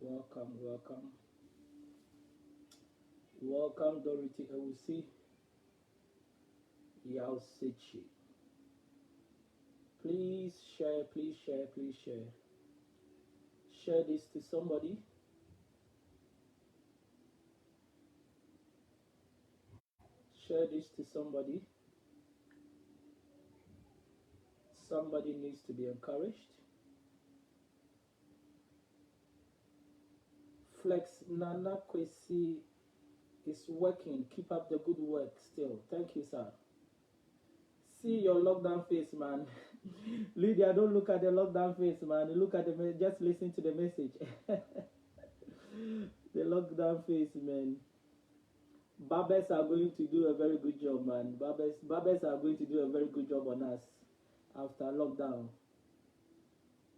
Welcome, welcome. Welcome, Dorothy Ewusi Yausechi. Please share, please share, please share. Share this to somebody. Share this to somebody. Somebody needs to be encouraged. Flex Nana Kwesi is working. Keep up the good work still. Thank you, sir. See your lockdown face, man. Lydia, don't look at the lockdown face, man. Look at the just listen to the message. The lockdown face, man. Barbers are going to do a very good job, man. Barbers are going to do a very good job on us after lockdown.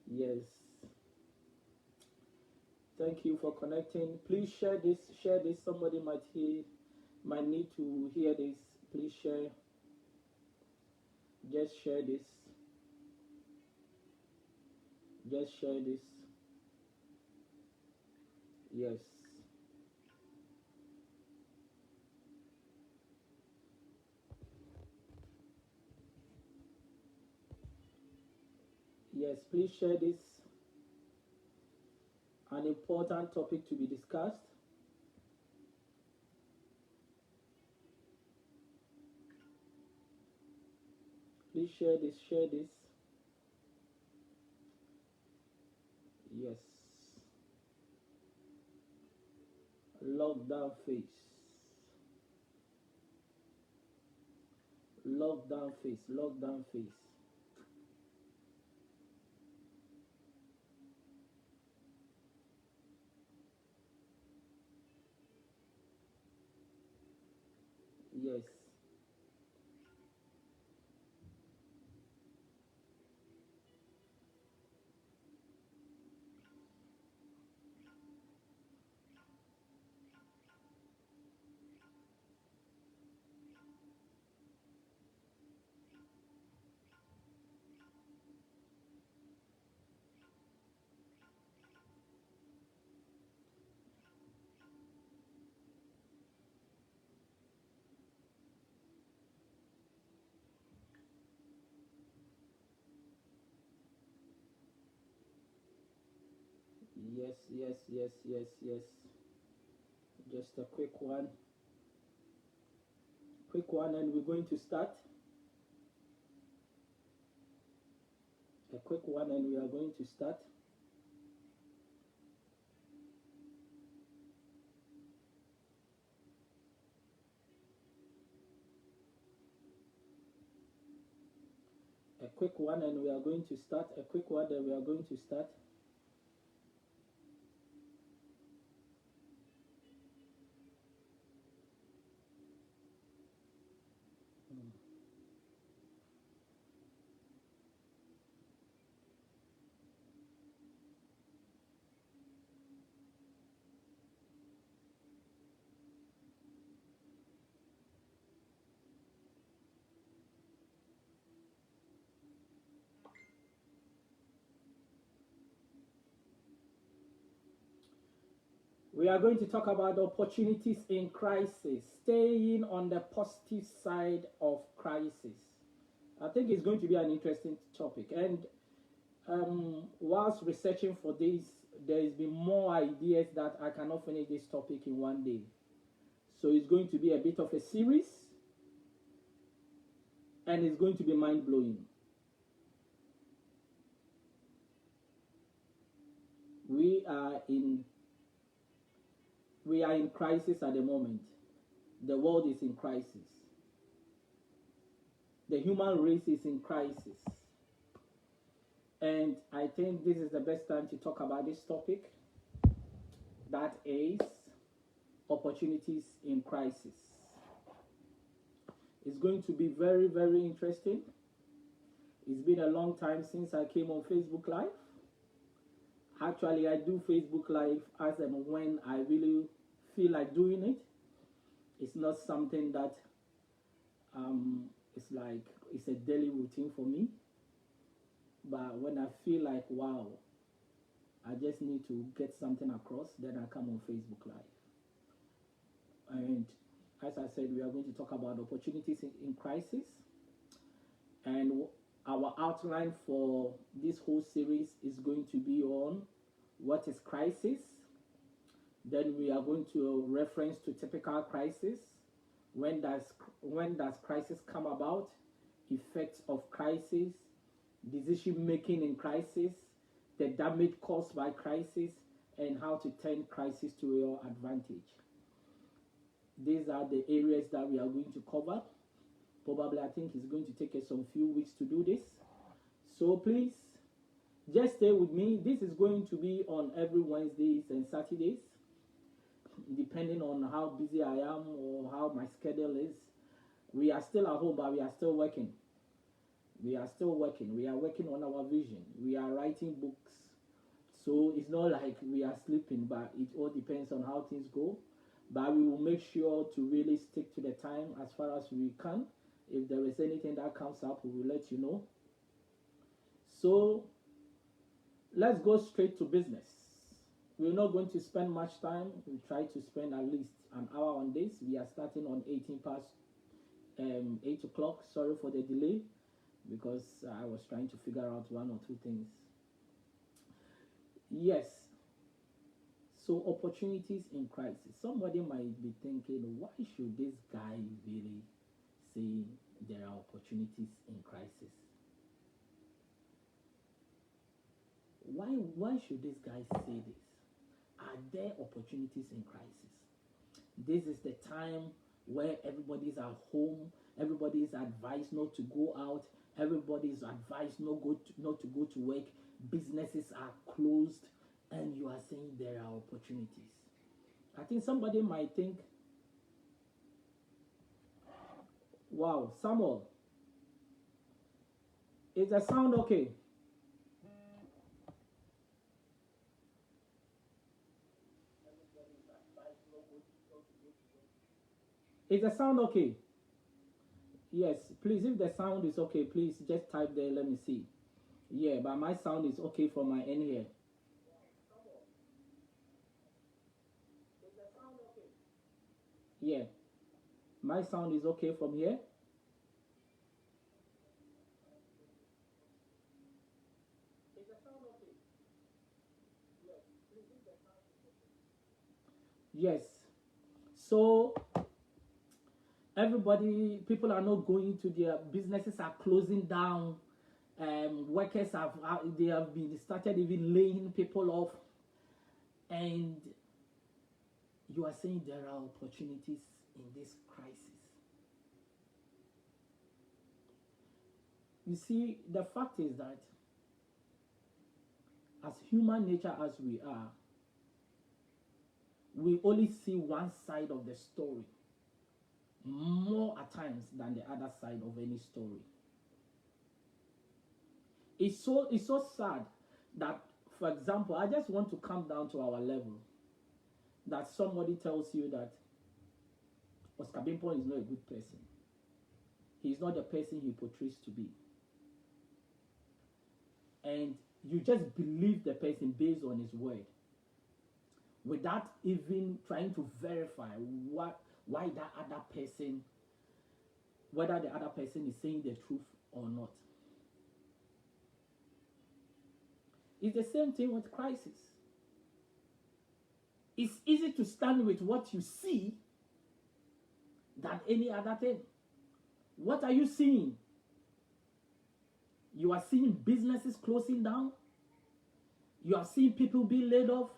Yes. Thank you for connecting. Please share this. Share this. Somebody might need to hear this. Please share. Just share this. Just share this. Yes. Yes, please share this. An important topic to be discussed. Please share this, share this. Yes. Lockdown face. Lockdown face, lockdown face. Yes. Yes, yes, yes, yes, yes. Just a quick one. Quick one, and we're going to start. A quick one, and we are going to start. A quick one, and we are going to start. A quick one, and we are going to start. We are going to talk about opportunities in crisis, staying on the positive side of crisis. I think it's going to be an interesting topic. And whilst researching for this, there has been more ideas that I cannot finish this topic in one day. So it's going to be a bit of a series, and it's going to be mind-blowing. We are in crisis at the moment. The world is in crisis. The human race is in crisis. And I think this is the best time to talk about this topic. That is opportunities in crisis. It's going to be very, very interesting. It's been a long time since I came on Facebook Live. Actually, I do Facebook Live as and when I really feel like doing it. It's not something that it's a daily routine for me. But when I feel like, wow, I just need to get something across, then I come on Facebook Live. And as I said, we are going to talk about opportunities in crisis. And our outline for this whole series is going to be on what is crisis. Then we are going to reference to typical crisis. When does crisis come about? Effects of crisis, decision making in crisis, the damage caused by crisis, and how to turn crisis to your advantage. These are the areas that we are going to cover. Probably, I think it's going to take us some few weeks to do this. So please, just stay with me. This is going to be on every Wednesdays and Saturdays, depending on how busy I am or how my schedule is. We are still at home, but we are still working. We are still working. We are working on our vision. We are writing books. So it's not like we are sleeping, but it all depends on how things go. But we will make sure to really stick to the time as far as we can. If there is anything that comes up, we will let you know. So let's go straight to business. We're not going to spend much time. We try to spend at least an hour on this. We are starting on 18 past 8 o'clock. Sorry for the delay, because I was trying to figure out one or two things. Yes. So opportunities in crisis. Somebody might be thinking, why should this guy really say there are opportunities in crisis? Why should this guy say this? Are there opportunities in crisis? This is the time where everybody's at home, everybody is advised not to go out, everybody is advised not to go to work, businesses are closed, and you are saying there are opportunities. I think somebody might think, wow, Samuel, is the sound okay? Is the sound okay? Yes, please, if the sound is okay, please just type there, let me see. Yeah, but my sound is okay from my end here. Is the sound okay? Yeah, my sound is okay from here. Is the sound okay? Yes, please, if the sound is okay. Yes, so people are not going to their businesses, are closing down. Workers have been started even laying people off, and you are saying there are opportunities in this crisis. You see, the fact is that as human nature as we are, we only see one side of the story more at times than the other side of any story. It's so sad that, for example, I just want to come down to our level, that somebody tells you that Oscar Bimpong is not a good person. He's not the person he portrays to be. And you just believe the person based on his word, without even trying to verify why that other person, whether the other person is saying the truth or not. It's the same thing with crisis. It's easy to stand with what you see than any other thing. What are you seeing? You are seeing businesses closing down. You are seeing people being laid off.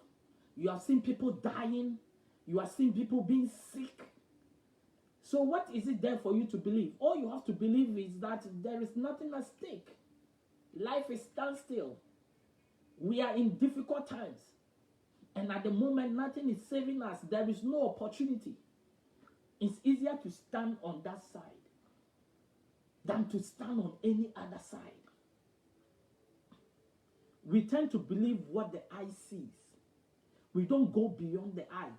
You are seeing people dying. You are seeing people being sick. So what is it there for you to believe? All you have to believe is that there is nothing at stake. Life is standstill. We are in difficult times. And at the moment, nothing is saving us. There is no opportunity. It's easier to stand on that side than to stand on any other side. We tend to believe what the eye sees. We don't go beyond the eyes.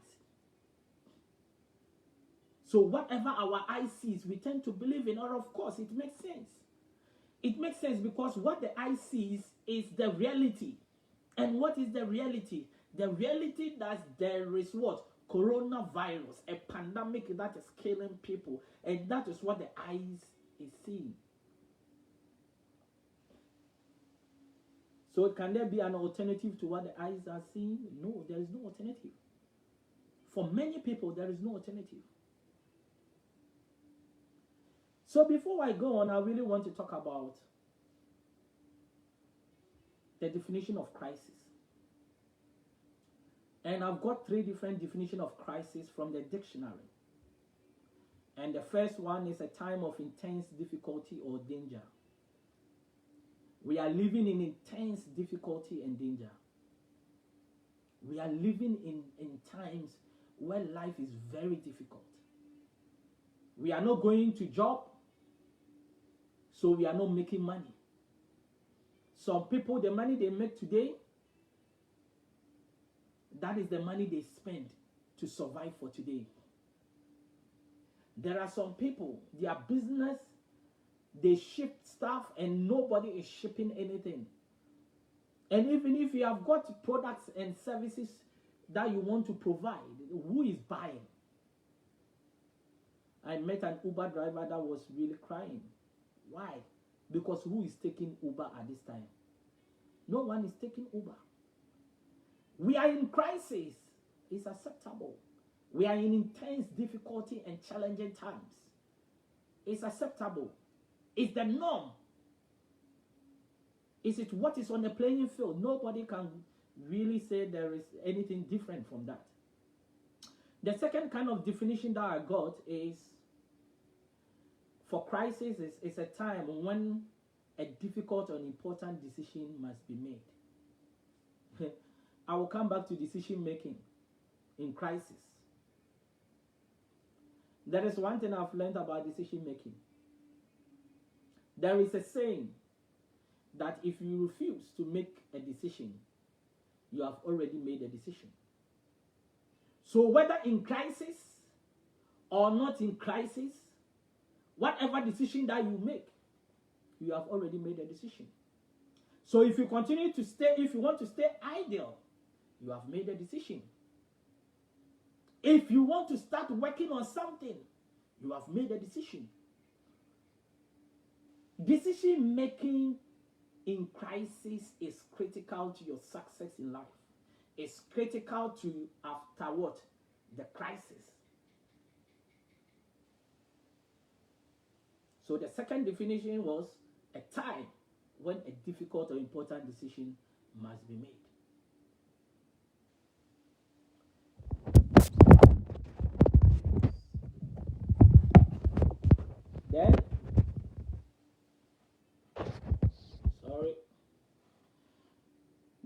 So whatever our eye sees, we tend to believe in, or of course, it makes sense. It makes sense because what the eye sees is the reality. And what is the reality? The reality that there is what? Coronavirus, a pandemic that is killing people. And that is what the eyes is seeing. So can there be an alternative to what the eyes are seeing? No, there is no alternative. For many people, there is no alternative. So before I go on, I really want to talk about the definition of crisis. And I've got 3 different definitions of crisis from the dictionary. And the first one is a time of intense difficulty or danger. We are living in intense difficulty and danger. We are living in times where life is very difficult. We are not going to job, so we are not making money. Some people, the money they make today, that is the money they spend to survive for today. There are some people, their business, they ship stuff and nobody is shipping anything. And even if you have got products and services that you want to provide, who is buying? I met an Uber driver that was really crying. Why? Because who is taking Uber at this time? No one is taking Uber. We are in crisis. It's acceptable. We are in intense difficulty and challenging times. It's acceptable. It's the norm. Is it what is on the playing field? Nobody can really say there is anything different from that. The second kind of definition that I got is, for crisis is a time when a difficult or important decision must be made. I will come back to decision making in crisis. There is one thing I've learned about decision making. There is a saying that if you refuse to make a decision, you have already made a decision. So whether in crisis or not in crisis, whatever decision that you make, you have already made a decision. So if you continue to stay, if you want to stay idle, you have made a decision. If you want to start working on something, you have made a decision. Decision making in crisis is critical to your success in life. It's critical to after what? The crisis. So the second definition was a time when a difficult or important decision must be made.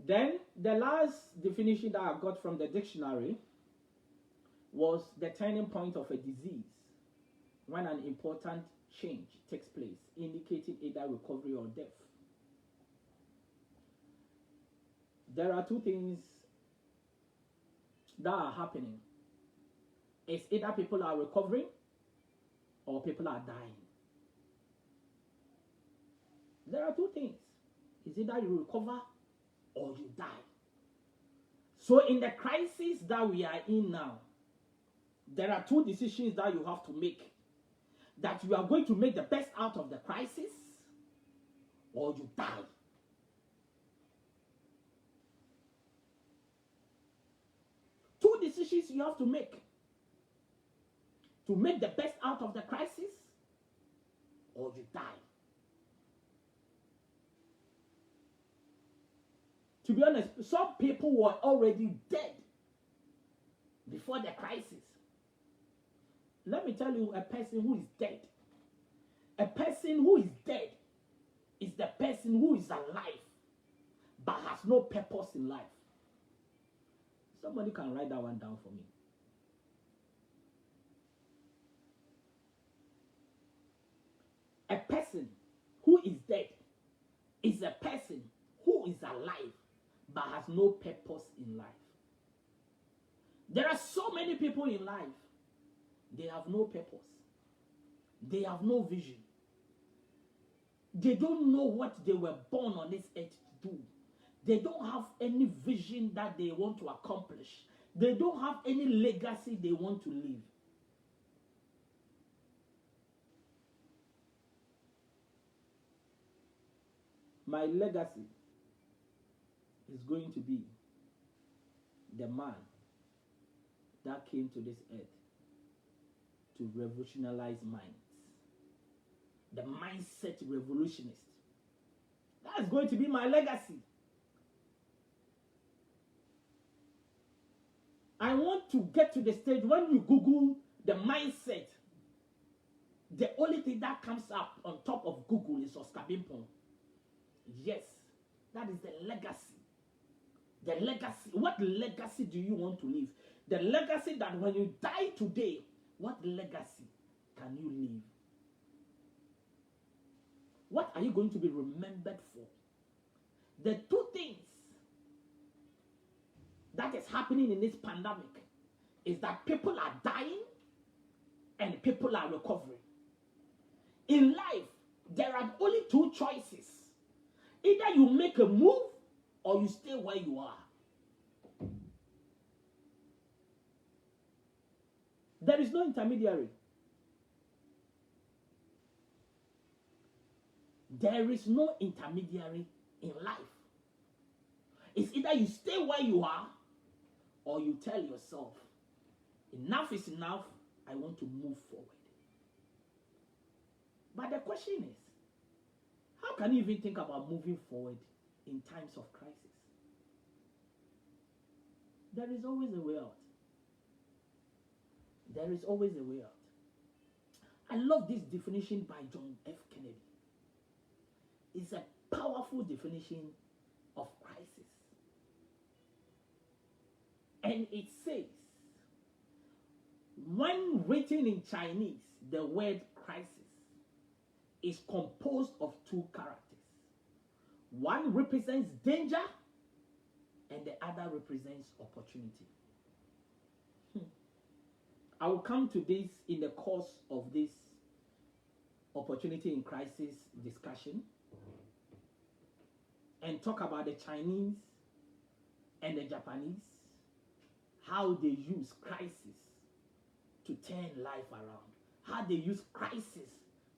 Then the last definition that I got from the dictionary was the turning point of a disease, when an important change takes place, indicating either recovery or death. There are 2 things that are happening. It's either people are recovering or people are dying. There are 2 things. It's either you recover or you die. So in the crisis that we are in now, there are 2 decisions that you have to make. That you are going to make the best out of the crisis or you die. Two decisions you have to make the best out of the crisis or you die. To be honest, some people were already dead before the crisis. Let me tell you, a person who is dead. A person who is dead is the person who is alive but has no purpose in life. Somebody can write that one down for me. A person who is dead is a person who is alive but has no purpose in life. There are so many people in life, they have no purpose. They have no vision. They don't know what they were born on this earth to do. They don't have any vision that they want to accomplish. They don't have any legacy they want to leave. My legacy is going to be the man that came to this earth to revolutionize minds. The mindset revolutionist. That is going to be my legacy. I want to get to the stage when you Google the mindset, the only thing that comes up on top of Google is Oscar Bimpong. Yes, that is the legacy. The legacy. What legacy do you want to leave? The legacy that when you die today, what legacy can you leave? What are you going to be remembered for? The two things that is happening in this pandemic is that people are dying and people are recovering. In life, there are only two choices. Either you make a move or you stay where you are. There is no intermediary. There is no intermediary in life. It's either you stay where you are or you tell yourself, enough is enough, I want to move forward. But the question is, how can you even think about moving forward in times of crisis? There is always a way out. There is always a way out. I love this definition by John F. Kennedy. It's a powerful definition of crisis. And it says, when written in Chinese, the word crisis is composed of two characters. One represents danger and the other represents opportunity. I will come to this in the course of this opportunity in crisis discussion and talk about the Chinese and the Japanese, how they use crisis to turn life around, how they use crisis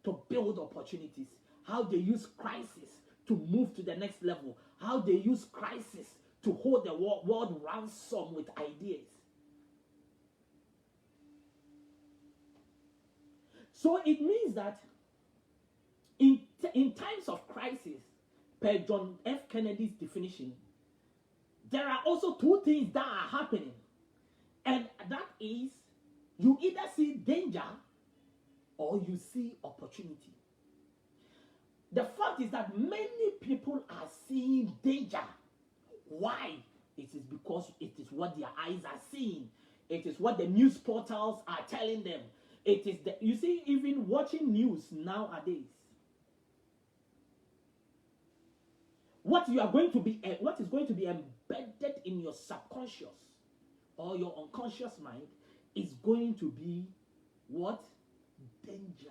to build opportunities, how they use crisis to move to the next level, how they use crisis to hold the world ransom with ideas. So it means that in times of crisis, per John F. Kennedy's definition, there are also two things that are happening. And that is, you either see danger or you see opportunity. The fact is that many people are seeing danger. Why? It is because it is what their eyes are seeing. It is what the news portals are telling them. It is the, you see, even watching news nowadays, what is going to be embedded in your subconscious or your unconscious mind is going to be what? Danger.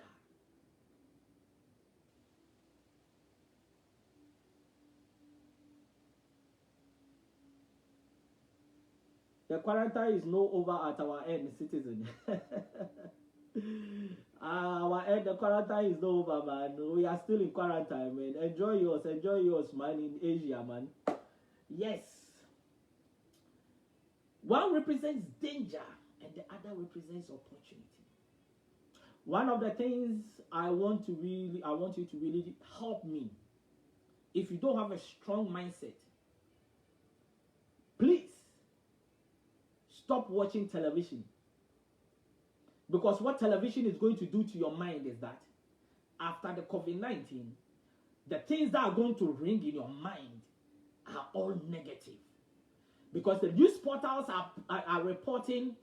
The quarantine is no over at our end, citizen. Our end, the quarantine is no over, man. We are still in quarantine, man. Enjoy yours, man, in Asia, man. Yes. One represents danger and the other represents opportunity. One of the things I want you to really help me. If you don't have a strong mindset, please stop watching television. Because what television is going to do to your mind is that after the COVID-19, the things that are going to ring in your mind are all negative. Because the news portals are reporting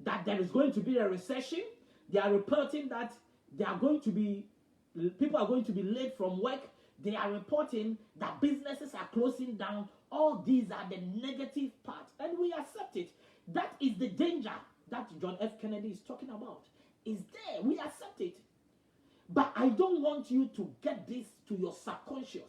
that there is going to be a recession. They are reporting that people are going to be late from work. They are reporting that businesses are closing down. All these are the negative parts, and we accept it. That is the danger that John F. Kennedy is talking about. Is there. We accept it. But I don't want you to get this to your subconscious.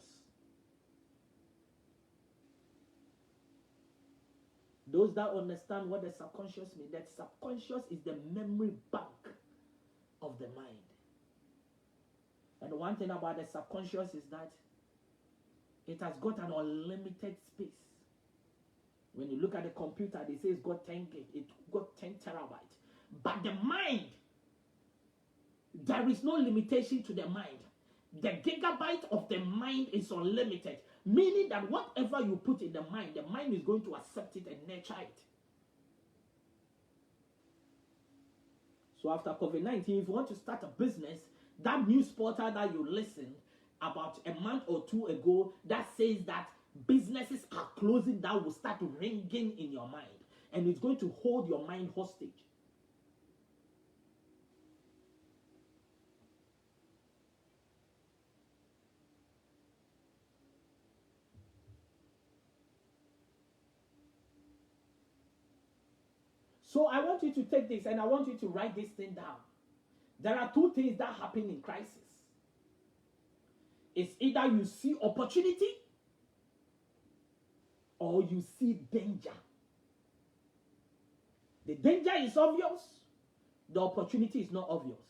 Those that understand what the subconscious means, that subconscious is the memory bank of the mind. And one thing about the subconscious is that it has got an unlimited space. When you look at the computer, they say it's got 10 gig, it's got 10 terabytes. But the mind, there is no limitation to the mind. The gigabyte of the mind is unlimited, meaning that whatever you put in the mind is going to accept it and nurture it. So after COVID-19, if you want to start a business, that news portal that you listened about a month or two ago that says that businesses are closing, that will start ringing in your mind, and it's going to hold your mind hostage. So I want you to take this and I want you to write this thing down. There are two things that happen in crisis. It's either you see opportunity or you see danger. The danger is obvious, the opportunity is not obvious.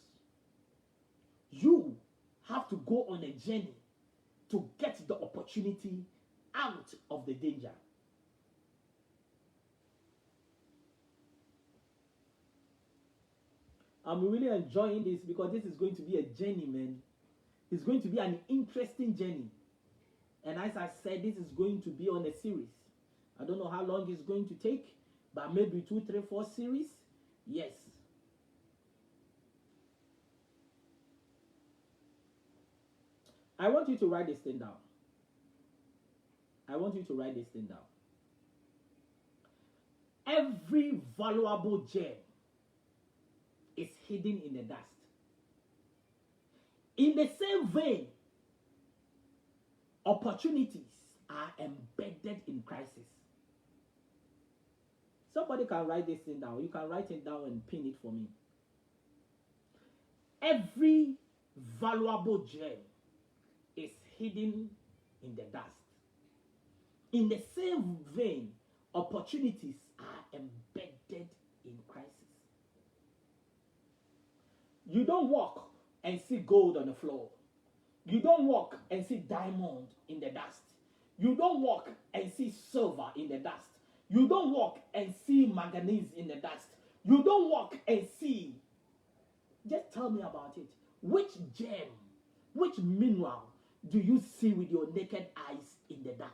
You have to go on a journey to get the opportunity out of the danger. I'm really enjoying this because this is going to be a journey, man. It's going to be an interesting journey. And as I said, this is going to be on a series. I don't know how long it's going to take, but maybe 2, 3, 4 series. Yes. I want you to write this thing down. I want you to write this thing down. Every valuable gem is hidden in the dust. In the same vein, opportunities are embedded in crisis. Somebody can write this thing down. You can write it down and pin it for me. Every valuable gem is hidden in the dust. In the same vein, opportunities are embedded in crisis. You don't walk and see gold on the floor. You don't walk and see diamond in the dust. You don't walk and see silver in the dust. You don't walk and see manganese in the dust. You don't walk and see. Just tell me about it. Which gem, which mineral do you see with your naked eyes in the dust?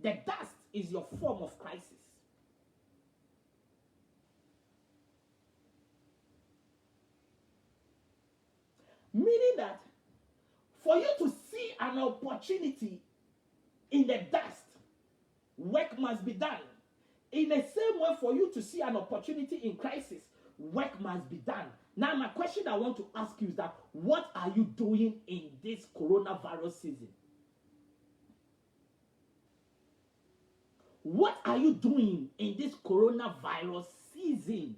The dust is your form of crisis. Meaning that for you to see an opportunity in the dust, work must be done. In the same way, for you to see an opportunity in crisis, work must be done. Now, my question I want to ask you is that what are you doing in this coronavirus season? What are you doing in this coronavirus season?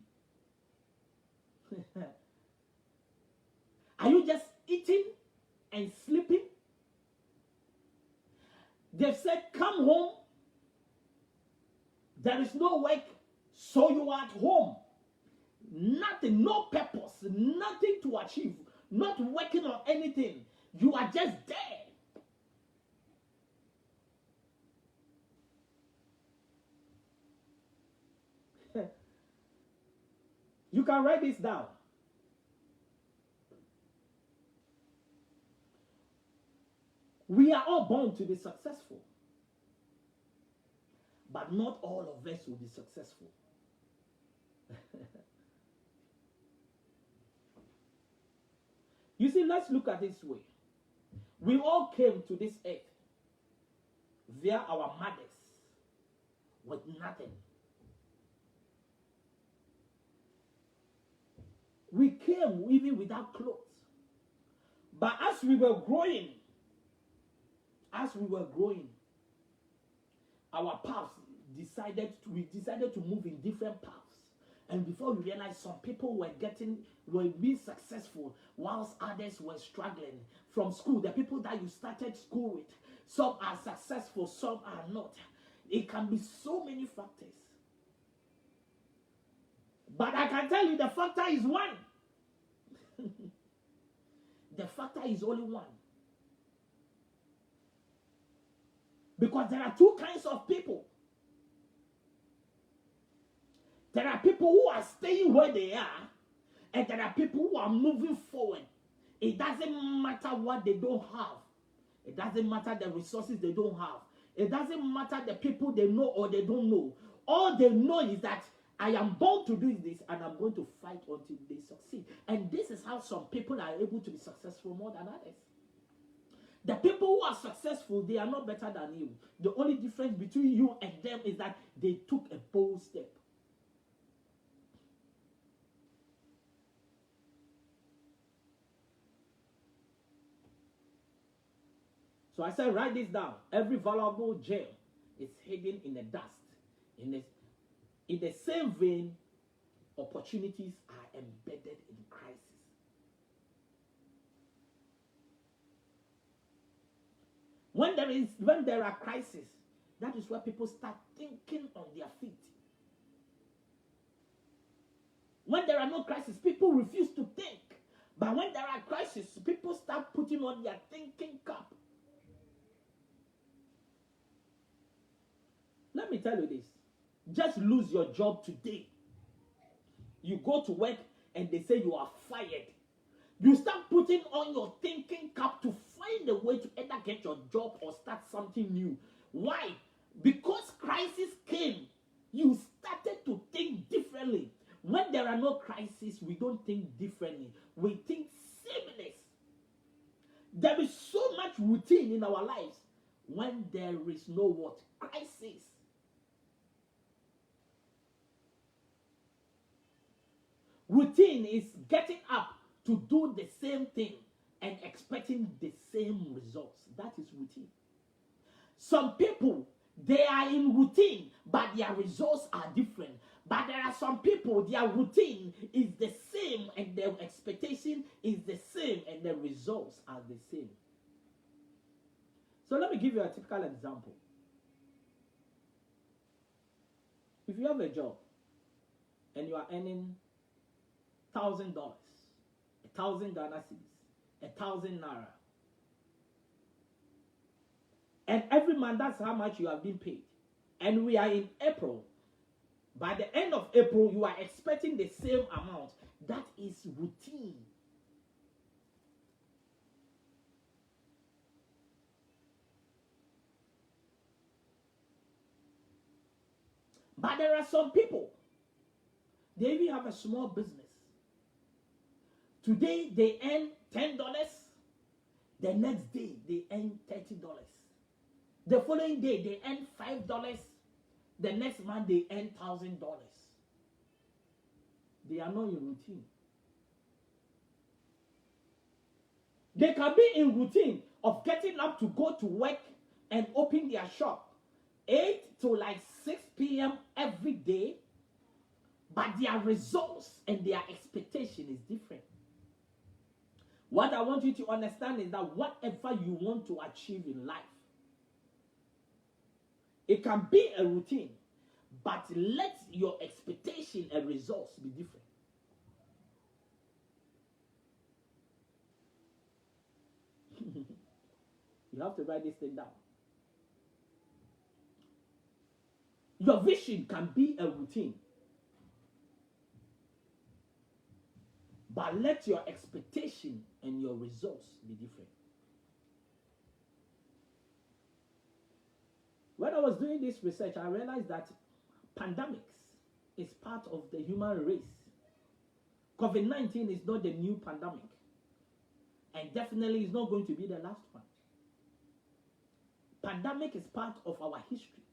Are you just eating and sleeping? They've said, come home. There is no work, so you are at home. Nothing, no purpose, nothing to achieve, not working on anything. You are just there. You can write this down. We are all born to be successful. But not all of us will be successful. You see, let's look at this way. We all came to this earth via our mothers with nothing. We came even without clothes. But as we were growing, our paths we decided to move in different paths. And before we realized, some people were being successful, whilst others were struggling. From school, the people that you started school with, some are successful, some are not. It can be so many factors. But I can tell you the factor is one. The factor is only one. Because there are two kinds of people. There are people who are staying where they are, and there are people who are moving forward. It doesn't matter what they don't have. It doesn't matter the resources they don't have. It doesn't matter the people they know or they don't know. All they know is that I am born to do this, and I'm going to fight until they succeed. And this is how some people are able to be successful more than others. The people who are successful, they are not better than you. The only difference between you and them is that they took a bold step. So I said, write this down. Every valuable gem is hidden in the dust. In the same vein, opportunities are embedded in crisis. When there are crises, that is where people start thinking on their feet. When there are no crises, people refuse to think. But when there are crises, people start putting on their thinking cap. Let me tell you this. Just lose your job today. You go to work and they say you are fired. You start putting on your thinking cap to find a way to either get your job or start something new. Why? Because crisis came. You started to think differently. When there are no crises, we don't think differently. We think sameness. There is so much routine in our lives when there is no what? Crisis. Routine is getting up to do the same thing and expecting the same results. That is routine. Some people, they are in routine, but their results are different. But there are some people, their routine is the same and their expectation is the same and the results are the same. So let me give you a typical example. If you have a job and you are earning $1,000, 1,000 Ghana cedis, 1,000 naira, and every month that's how much you have been paid, and we are in April. By the end of April, you are expecting the same amount. That is routine. But there are some people, they even have a small business. Today, they earn $10. The next day, they earn $30. The following day, they earn $5. The next month, they earn $1,000. They are not in routine. They can be in routine of getting up to go to work and open their shop 8 to like 6 p.m. every day, but their results and their expectation is different. What I want you to understand is that whatever you want to achieve in life, it can be a routine, but let your expectation and results be different. You have to write this thing down. Your vision can be a routine, but let your expectation and your results be different. When I was doing this research, I realized that pandemics is part of the human race. COVID-19 is not the new pandemic, and definitely is not going to be the last one. Pandemic is part of our history.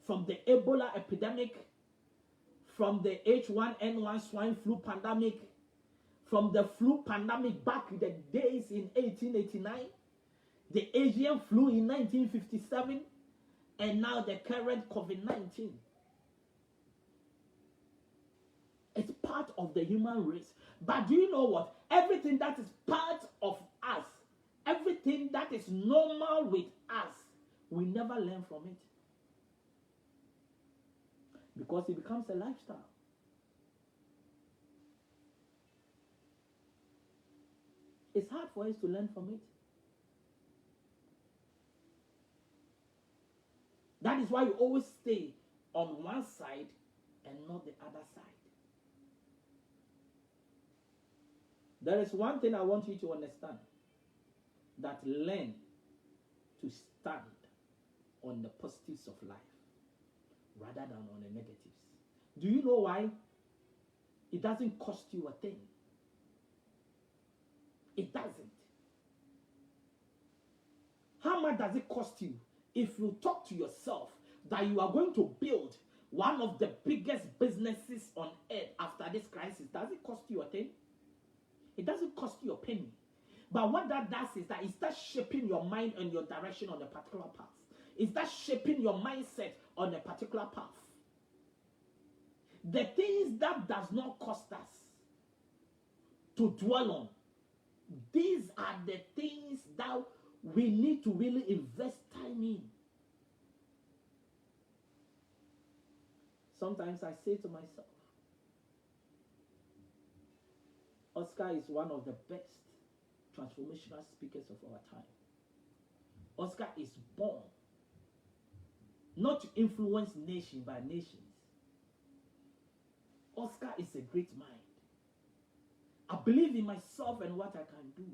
From the Ebola epidemic, from the H1N1 swine flu pandemic, from the flu pandemic back in the days in 1889, the Asian flu in 1957, and now the current COVID-19. It's part of the human race. But do you know what? Everything that is part of us, everything that is normal with us, we never learn from it. Because it becomes a lifestyle. It's hard for us to learn from it. That is why you always stay on one side and not the other side. There is one thing I want you to understand. That learn to stand on the positives of life rather than on the negatives. Do you know why? It doesn't cost you a thing. It doesn't. How much does it cost you if you talk to yourself that you are going to build one of the biggest businesses on earth after this crisis? Does it cost you a thing? It doesn't cost you a penny. But what that does is that it starts shaping your mind and your direction on a particular path. It starts shaping your mindset on a particular path. The things that does not cost us to dwell on, these are the things that we need to really invest time in. Sometimes I say to myself, Oscar is one of the best transformational speakers of our time. Oscar is born not to influence nation by nations. Oscar is a great mind. I believe in myself and what I can do.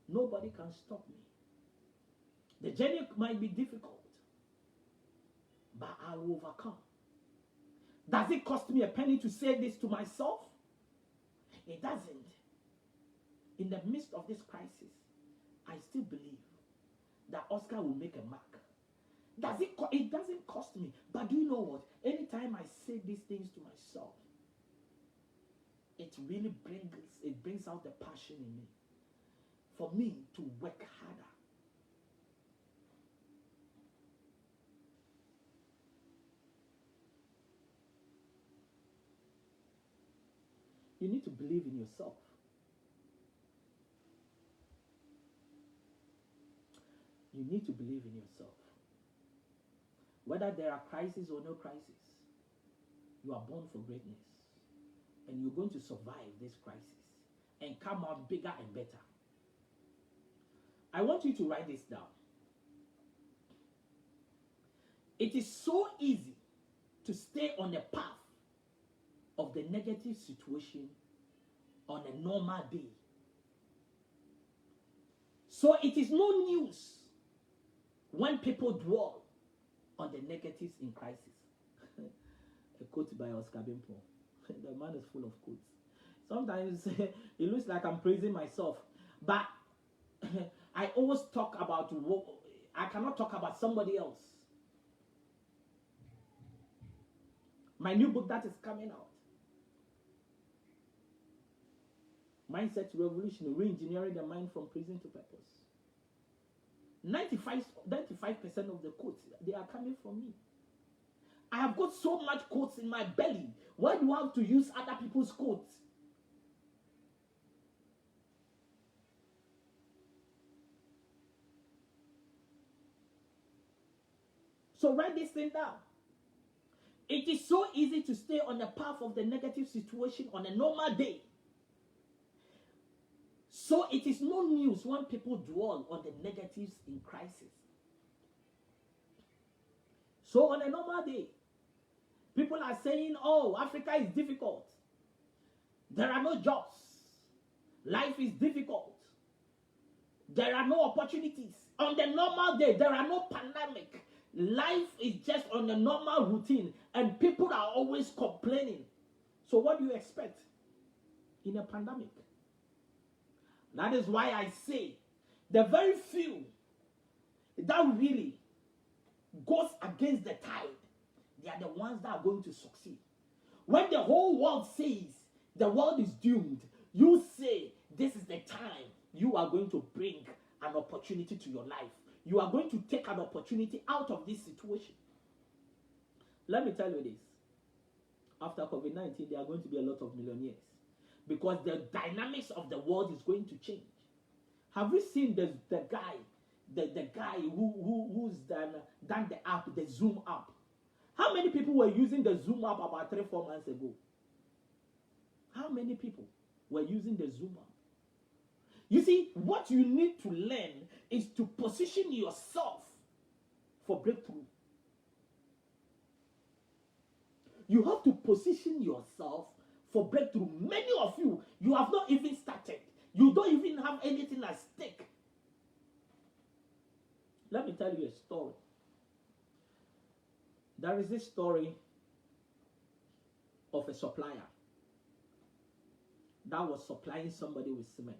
Nobody can stop me. The journey might be difficult, but I will overcome. Does it cost me a penny to say this to myself? It doesn't. In the midst of this crisis, I still believe that Oscar will make a mark. It doesn't cost me. But do you know what? Anytime I say these things to myself, it really brings out the passion in me for me to work harder. You need to believe in yourself. You need to believe in yourself. Whether there are crises or no crisis, you are born for greatness. And you're going to survive this crisis and come out bigger and better. I want you to write this down. It is so easy to stay on the path of the negative situation on a normal day. So it is no news when people dwell on the negatives in crisis. A quote by Oscar Bimpong. The man is full of quotes. Sometimes it looks like I'm praising myself, but I always talk about I cannot talk about somebody else. My new book that is coming out, Mindset Revolution, Re-engineering the Mind from Prison to Purpose. 95% of the quotes, they are coming from me. I have got so much quotes in my belly. Why do you have to use other people's quotes? So write this thing down. It is so easy to stay on the path of the negative situation on a normal day. So it is no news when people dwell on the negatives in crisis. So on a normal day, people are saying, oh, Africa is difficult. There are no jobs. Life is difficult. There are no opportunities. On the normal day, there are no pandemic. Life is just on a normal routine, and people are always complaining. So what do you expect in a pandemic? That is why I say the very few that really goes against the tide, they are the ones that are going to succeed. When the whole world says the world is doomed, you say this is the time you are going to bring an opportunity to your life. You are going to take an opportunity out of this situation. Let me tell you this. After COVID-19, there are going to be a lot of millionaires. Because the dynamics of the world is going to change. Have you seen the guy the guy who's done the app, the Zoom app. How many people were using the Zoom app about 3-4 months ago? How many people were using the Zoom app? You see, what you need to learn is to position yourself for breakthrough. You have to position yourself for breakthrough. Many of you, you have not even started. You don't even have anything at stake. Let me tell you a story. There is this story of a supplier that was supplying somebody with cement.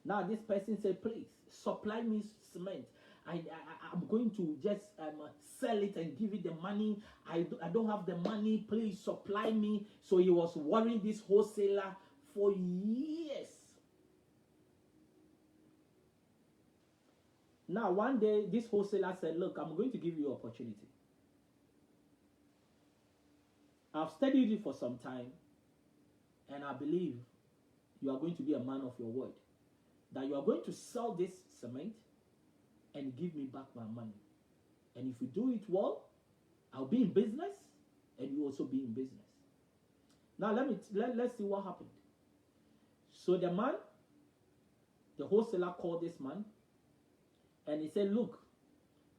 Now this person said, please supply me cement. I'm going to just sell it and give you the money. I don't have the money. Please supply me. So he was worrying this wholesaler for years. Now one day this wholesaler said, look, I'm going to give you an opportunity. I've studied it for some time, and I believe you are going to be a man of your word. That you are going to sell this cement and give me back my money. And if you do it well, I'll be in business and you also be in business. Now let's see what happened. So the wholesaler called this man and he said, look,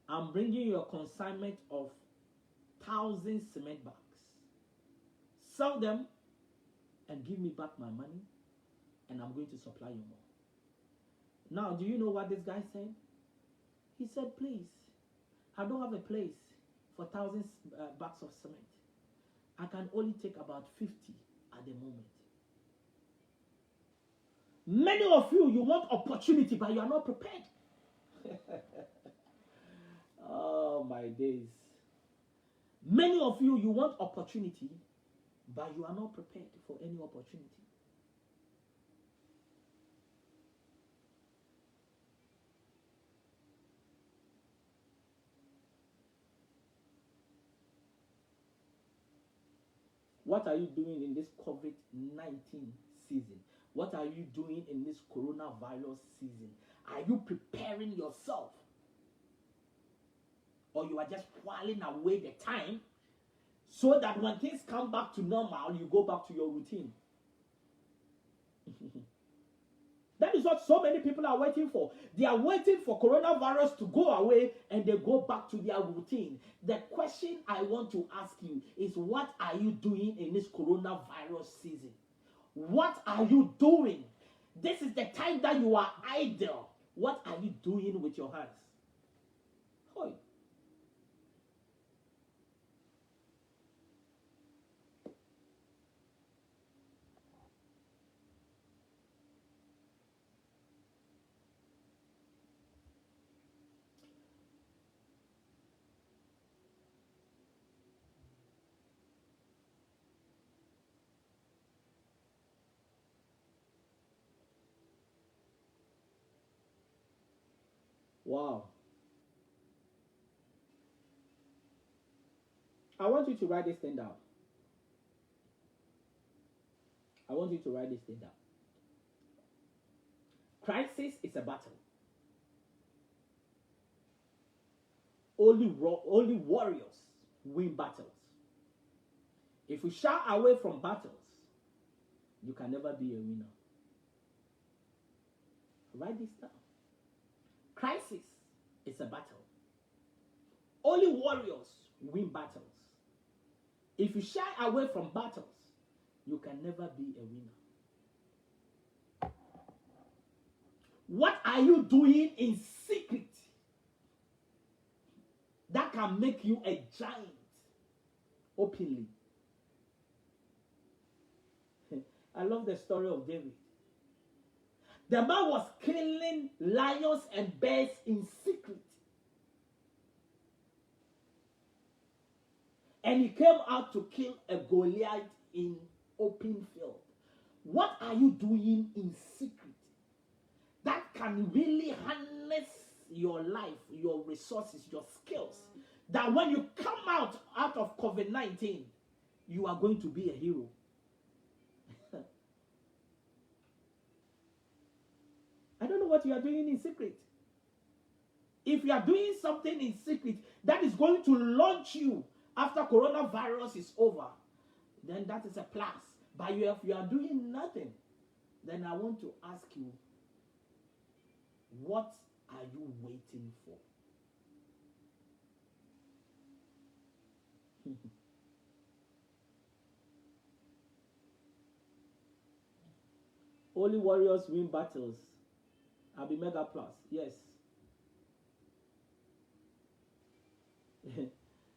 I'm bringing you a consignment of 1,000 cement bags. Sell them and give me back my money and I'm going to supply you more. Now, do you know what this guy said? He said, please, I don't have a place for 1,000 bags of cement. I can only take about 50 at the moment. Many of you, you want opportunity, but you are not prepared. Oh, my days. Many of you, you want opportunity, but you are not prepared for any opportunity. What are you doing in this COVID-19 season? What are you doing in this coronavirus season? Are you preparing yourself? Or you are just whiling away the time so that when things come back to normal, you go back to your routine? That is what so many people are waiting for. They are waiting for coronavirus to go away and they go back to their routine. The question I want to ask you is, what are you doing in this coronavirus season? What are you doing? This is the time that you are idle. What are you doing with your hands? Hoy. Wow. I want you to write this thing down. I want you to write this thing down. Crisis is a battle. Only warriors win battles. If you shy away from battles, you can never be a winner. Write this down. Crisis is a battle. Only warriors win battles. If you shy away from battles, you can never be a winner. What are you doing in secret that can make you a giant openly? I love the story of David. The man was killing lions and bears in secret. And he came out to kill a Goliath in open field. What are you doing in secret that can really harness your life, your resources, your skills, that when you come out of COVID-19, you are going to be a hero? what you are doing in secret. If you are doing something in secret that is going to launch you after coronavirus is over, then that is a plus. But if you are doing nothing, then I want to ask you, what are you waiting for? Only warriors win battles. I'll be mega plus. Yes.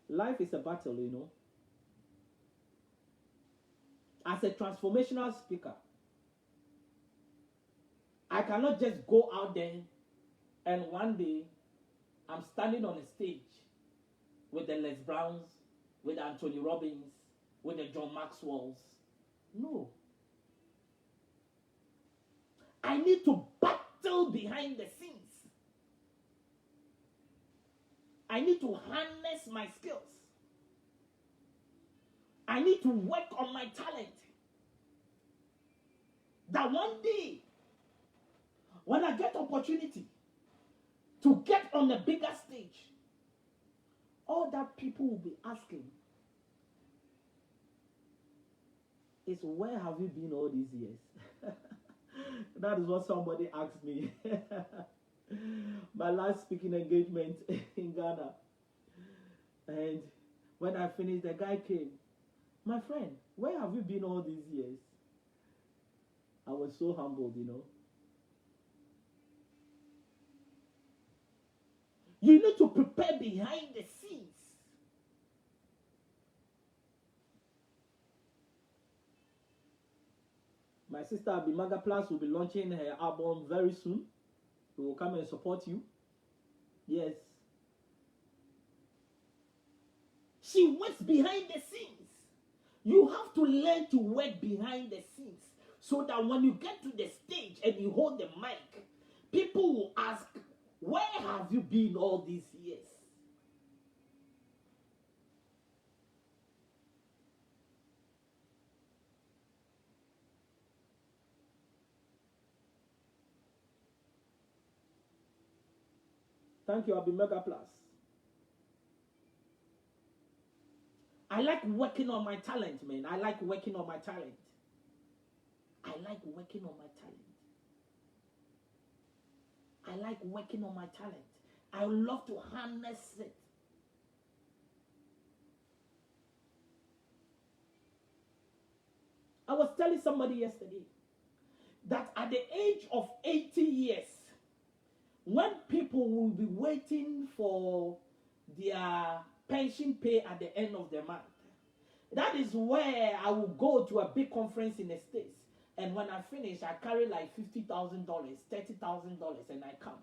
Life is a battle, you know. As a transformational speaker, I cannot just go out there and one day I'm standing on a stage with the Les Browns, with the Anthony Robbins, with the John Maxwell's. No. I need to battle behind the scenes. I need to harness my skills. I need to work on my talent. That one day, when I get opportunity to get on a bigger stage, all that people will be asking is, where have you been all these years? That is what somebody asked me. My last speaking engagement in Ghana. And when I finished, the guy came. My friend, where have you been all these years? I was so humbled, you know. You need to prepare behind the scenes. My sister Abimaga Plus will be launching her album very soon. We will come and support you. Yes. She works behind the scenes. You have to learn to work behind the scenes so that when you get to the stage and you hold the mic, people will ask, where have you been all these years? Thank you, Abimega Plus. I like working on my talent, man. I like working on my talent. I like working on my talent. I like working on my talent. I love to harness it. I was telling somebody yesterday that at the age of 80 years, when people will be waiting for their pension pay at the end of the month, that is where I will go to a big conference in the States. And when I finish, I carry like $50,000, $30,000, and I come.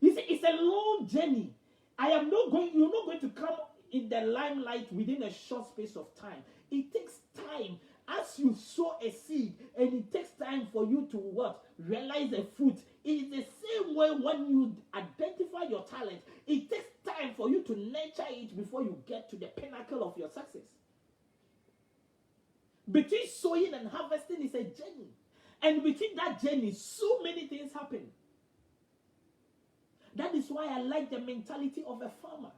You see, it's a long journey. You're not going to come in the limelight within a short space of time. It takes time. As you sow a seed, and it takes time for you to what? Realize a fruit. It is the same way when you identify your talent. It takes time for you to nurture it before you get to the pinnacle of your success. Between sowing and harvesting is a journey. And between that journey, so many things happen. That is why I like the mentality of a farmer.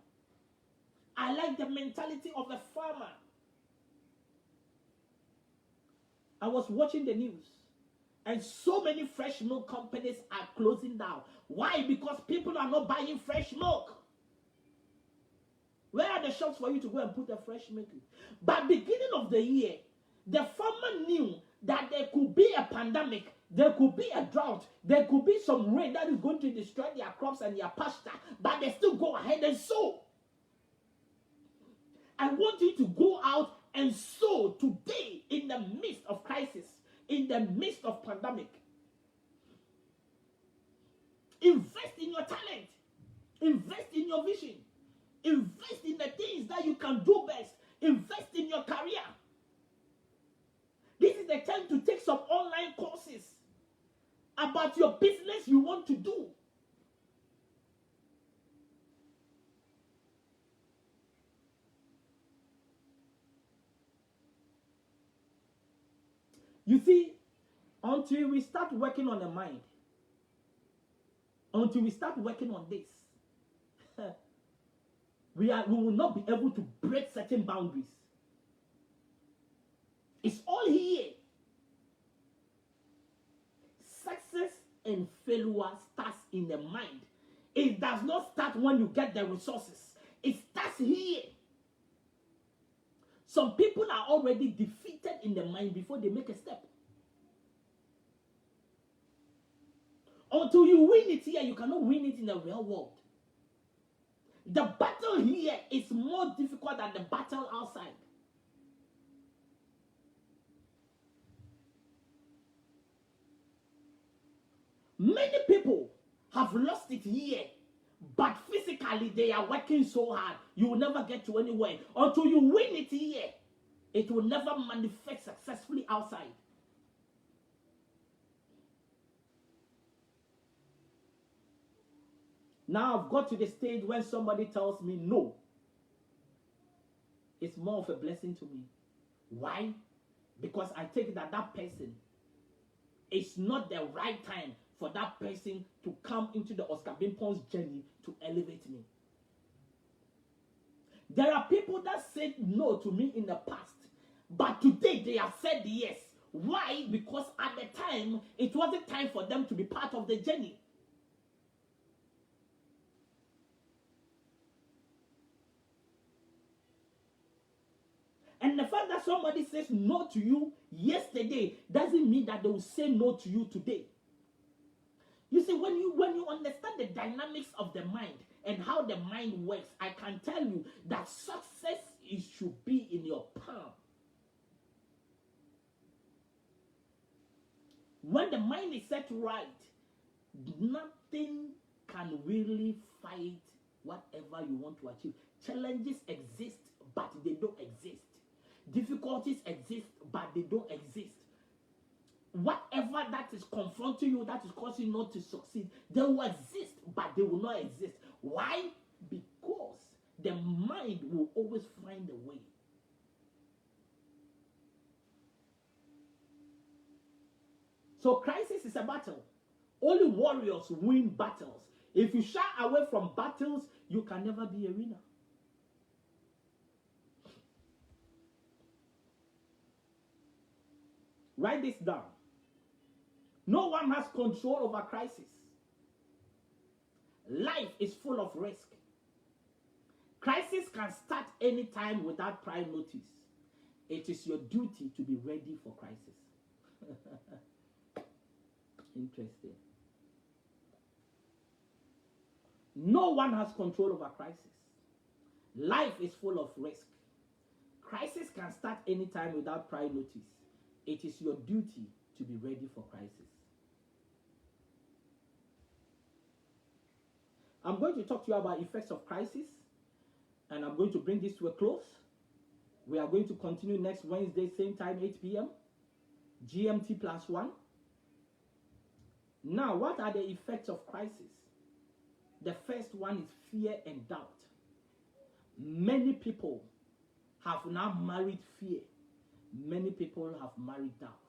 I like the mentality of a farmer. I was watching the news, and so many fresh milk companies are closing down. Why? Because people are not buying fresh milk. Where are the shops for you to go and put the fresh milk in? But beginning of the year, the farmer knew that there could be a pandemic, there could be a drought, there could be some rain that is going to destroy their crops and their pasture, but they still go ahead and sow. I want you to go out and sow today in the midst of crisis, in the midst of pandemic. Invest in your talent. Invest in your vision. Invest in the things that you can do best. Invest in your career. This is the time to take some online courses about your business you want to do. You see, Until we start working on the mind, until we start working on this, we will not be able to break certain boundaries. It's all here. Success and failure starts in the mind. It does not start when you get the resources. It starts here. Some people are already defeated in the mind before they make a step. Until you win it here, you cannot win it in the real world. The battle here is more difficult than the battle outside. Many people have lost it here, but physically they are working so hard. You will never get to anywhere. Until you win it here, it will never manifest successfully outside. Now I've got to the stage when somebody tells me no. It's more of a blessing to me. Why? Because I take that person, it's not the right time for that person to come into the Oscar Bimpong's journey to elevate me. There are people that said no to me in the past, but today they have said yes. Why? Because at the time, it wasn't time for them to be part of the journey. And the fact that somebody says no to you yesterday doesn't mean that they will say no to you today. You see, when you understand the dynamics of the mind and how the mind works, I can tell you that success should be in your palm. When the mind is set right, nothing can really fight whatever you want to achieve. Challenges exist, but they don't exist. Difficulties exist, but they don't exist. Whatever that is confronting you, that is causing you not to succeed, they will exist, but they will not exist. Why? Because the mind will always find a way. So crisis is a battle. Only warriors win battles. If you shy away from battles, you can never be a winner. Write this down. No one has control over crisis. Life is full of risk. Crisis can start anytime without prior notice. It is your duty to be ready for crisis. Interesting. No one has control over crisis. Life is full of risk. Crisis can start anytime without prior notice. It is your duty to be ready for crisis. I'm going to talk to you about effects of crisis, and I'm going to bring this to a close. We are going to continue next Wednesday, same time, 8 p.m. GMT +1. Now, what are the effects of crisis? The first one is fear and doubt. Many people have now married fear. Many people have married doubt.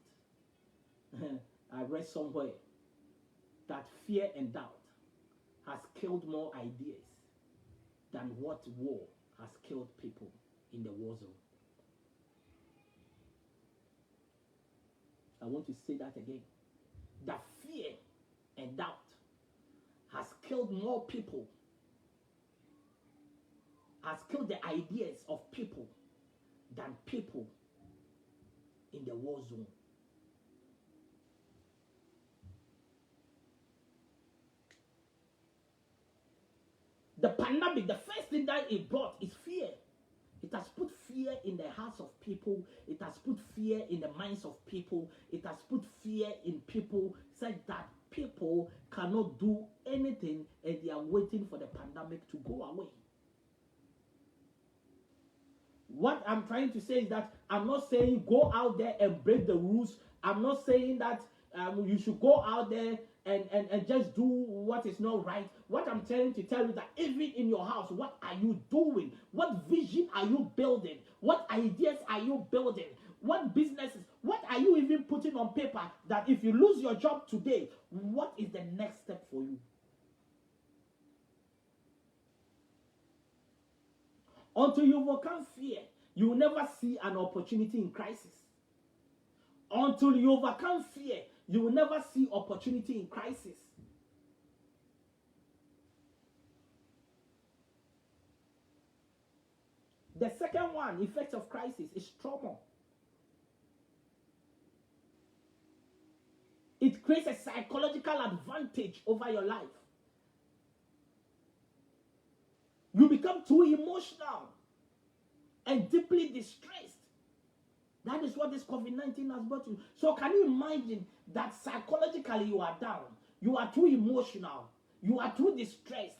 I read somewhere that fear and doubt has killed more ideas than what war has killed people in the war zone. I want to say that again. That fear and doubt has killed more people, has killed the ideas of people than people in the war zone. The pandemic, the first thing that it brought is fear. It has put fear in the hearts of people. It has put fear in the minds of people. It has put fear in people such that people cannot do anything and they are waiting for the pandemic to go away. What I'm trying to say is that I'm not saying go out there and break the rules. I'm not saying that you should go out there and just do what is not right. What I'm trying to tell you that even in your house, what are you doing? What vision are you building? What ideas are you building? What businesses? What are you even putting on paper that if you lose your job today, what is the next step for you? Until you overcome fear, you will never see an opportunity in crisis. Until you overcome fear, you will never see opportunity in crisis. The second one, effect of crisis, is trauma. It creates a psychological advantage over your life. You become too emotional and deeply distressed. That is what this COVID-19 has brought you. So can you imagine that psychologically you are down? You are too emotional. You are too distressed.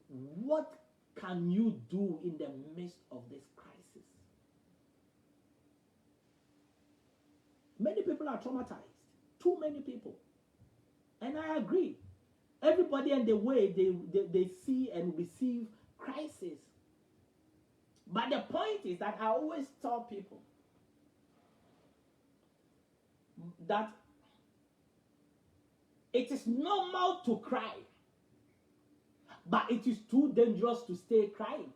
What can you do in the midst of this crisis? Many people are traumatized. Too many people. And I agree. Everybody and the way they see and receive crisis. But the point is that I always tell people that it is normal to cry, but it is too dangerous to stay crying.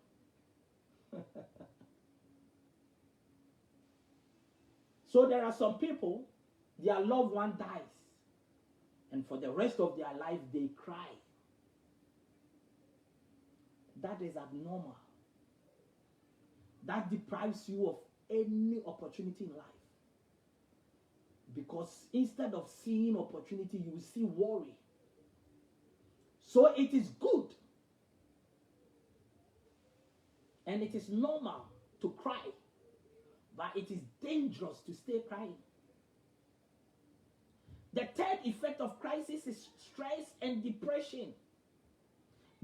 So there are some people, their loved one dies, and for the rest of their life they cry. That is abnormal. That deprives you of any opportunity in life. Because instead of seeing opportunity, you will see worry. So it is good and it is normal to cry, but it is dangerous to stay crying. The third effect of crisis is stress and depression.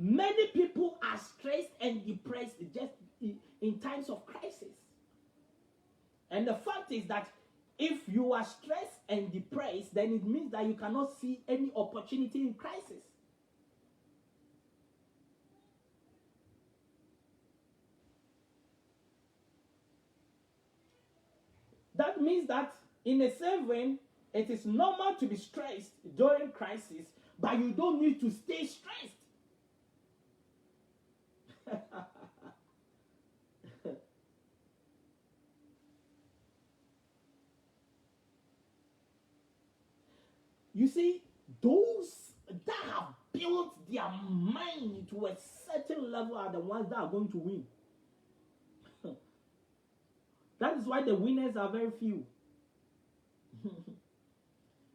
Many people are stressed and depressed just in times of crisis. And the fact is that if you are stressed and depressed, then it means that you cannot see any opportunity in crisis. That means that in the same way, it is normal to be stressed during crisis, but you don't need to stay stressed. You see, those that have built their mind to a certain level are the ones that are going to win. That is why the winners are very few.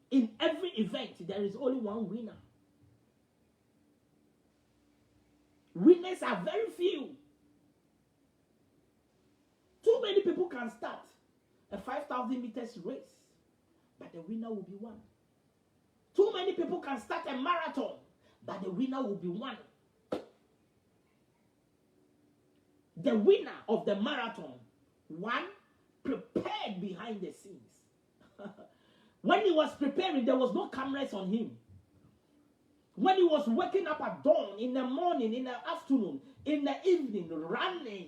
In every event, there is only one winner. Winners are very few. Too many people can start a 5,000 meters race, but the winner will be one. Too many people can start a marathon, but the winner will be one. The winner of the marathon, one, prepared behind the scenes. When he was preparing, there was no cameras on him. When he was waking up at dawn, in the morning, in the afternoon, in the evening, running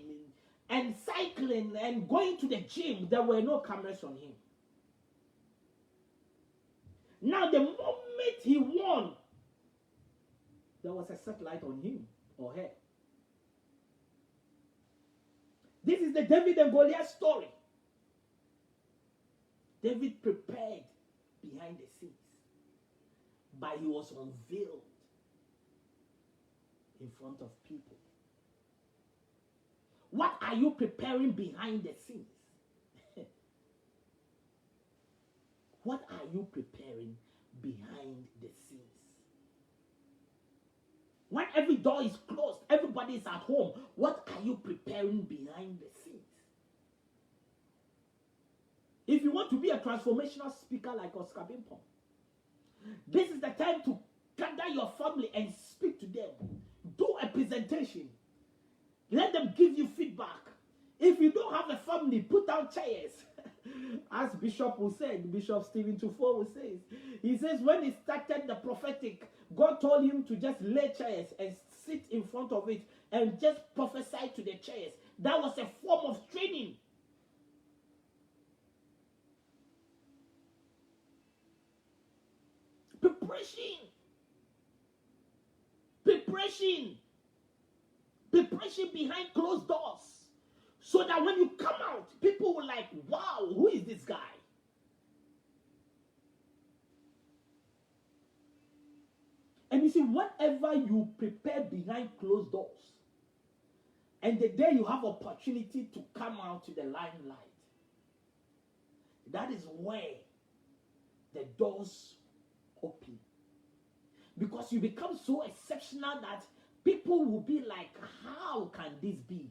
and cycling and going to the gym, there were no cameras on him. Now, the moment he won, there was a satellite on him or her. This is the David and Goliath story. David prepared behind the scenes, but he was unveiled in front of people. What are you preparing behind the scenes? What are you preparing behind the scenes? When every door is closed, everybody is at home, what are you preparing behind the scenes? If you want to be a transformational speaker like Oscar Bimpong, this is the time to gather your family and speak to them. Do a presentation. Let them give you feedback. If you don't have a family, put down chairs. As Bishop will say, Bishop Stephen T2i will say, he says when he started the prophetic, God told him to just lay chairs and sit in front of it and just prophesy to the chairs. That was a form of training. Preparation behind closed doors, so that when you come out, people will like, wow, who is this guy? And you see, whenever you prepare behind closed doors, and the day you have opportunity to come out to the limelight, that is where the doors open. Because you become so exceptional that people will be like, how can this be?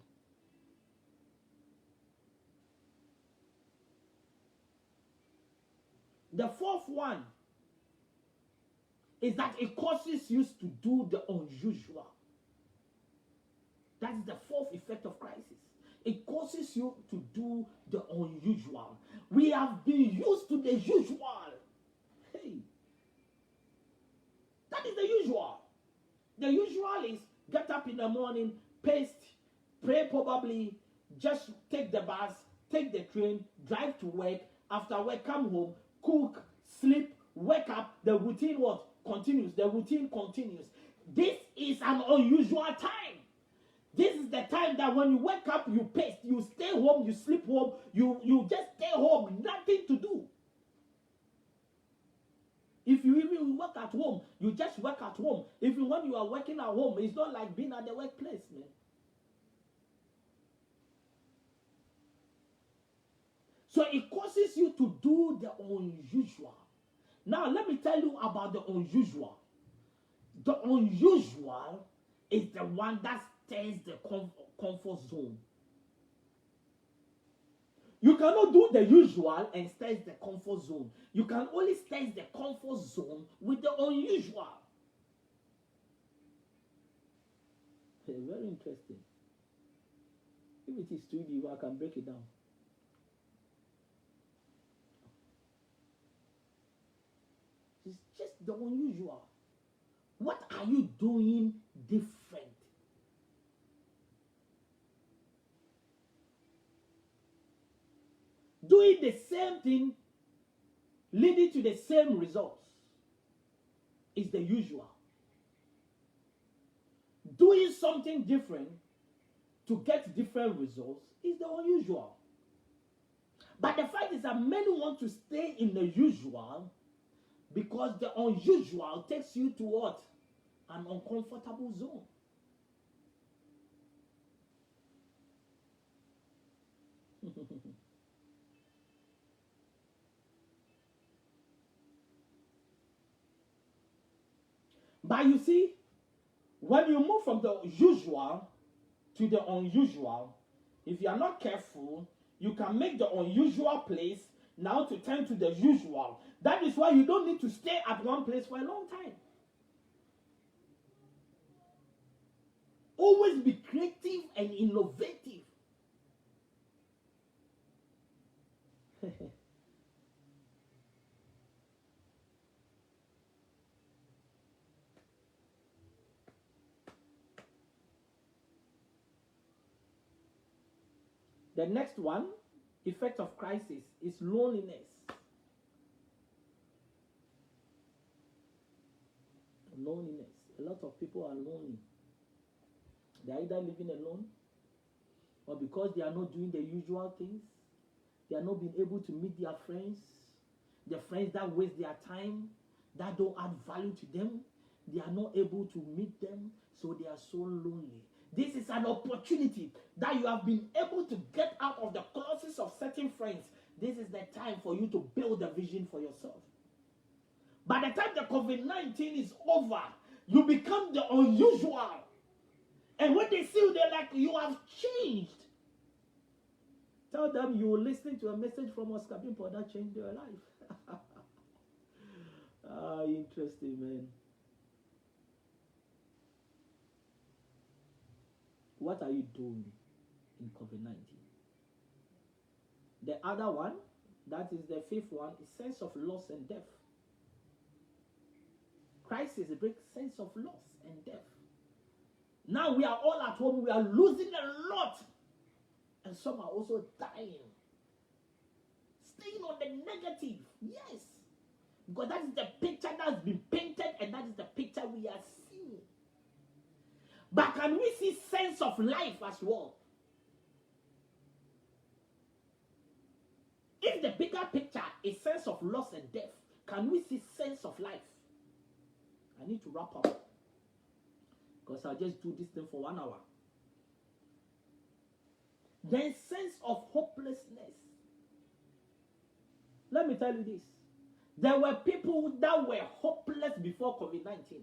The fourth one is that it causes you to do the unusual. That is the fourth effect of crisis. It causes you to do the unusual. We have been used to the usual. Hey, that is the usual. The usual is get up in the morning, paste, pray probably, just take the bus, take the train, drive to work, after work come home, cook, sleep, wake up. The routine what? Continues. The routine continues. This is an unusual time. This is the time that when you wake up, you paste, you stay home, you sleep home, you just stay home, nothing to do. If you even work at home, you just work at home. Even when you are working at home, it's not like being at the workplace, man. So it causes you to do the unusual. Now, let me tell you about the unusual. The unusual is the one that stays the comfort zone. You cannot do the usual and stay the comfort zone. You can only stay the comfort zone with the unusual. Very interesting. If it is 2D, I can break it down. It's just the unusual. What are you doing different? Doing the same thing, leading to the same results, is the usual. Doing something different to get different results is the unusual. But the fact is that many want to stay in the usual because the unusual takes you to what? An uncomfortable zone. But you see, when you move from the usual to the unusual, if you are not careful, you can make the unusual place now to turn to the usual. That is why you don't need to stay at one place for a long time. Always be creative and innovative. The next one, effect of crisis, is loneliness. Loneliness. A lot of people are lonely. They are either living alone, or because they are not doing the usual things, they are not being able to meet their friends, the friends that waste their time, that don't add value to them. They are not able to meet them, so they are so lonely. This is an opportunity that you have been able to get out of the clutches of certain friends. This is the time for you to build a vision for yourself. By the time the COVID-19 is over, you become the unusual. And when they see you, they're like, you have changed. Tell them you were listening to a message from Oscar Bimpong that changed your life. Interesting, man. What are you doing in COVID-19? The other one, that is the fifth one, is sense of loss and death. Crisis brings sense of loss and death. Now we are all at home, we are losing a lot. And some are also dying. Staying on the negative, yes. Because that is the picture that's been painted, and that is the picture we are seeing. But can we see sense of life as well? If the bigger picture is sense of loss and death, can we see sense of life? I need to wrap up, because I'll just do this thing for 1 hour. Then sense of hopelessness. Let me tell you this. There were people that were hopeless before COVID-19.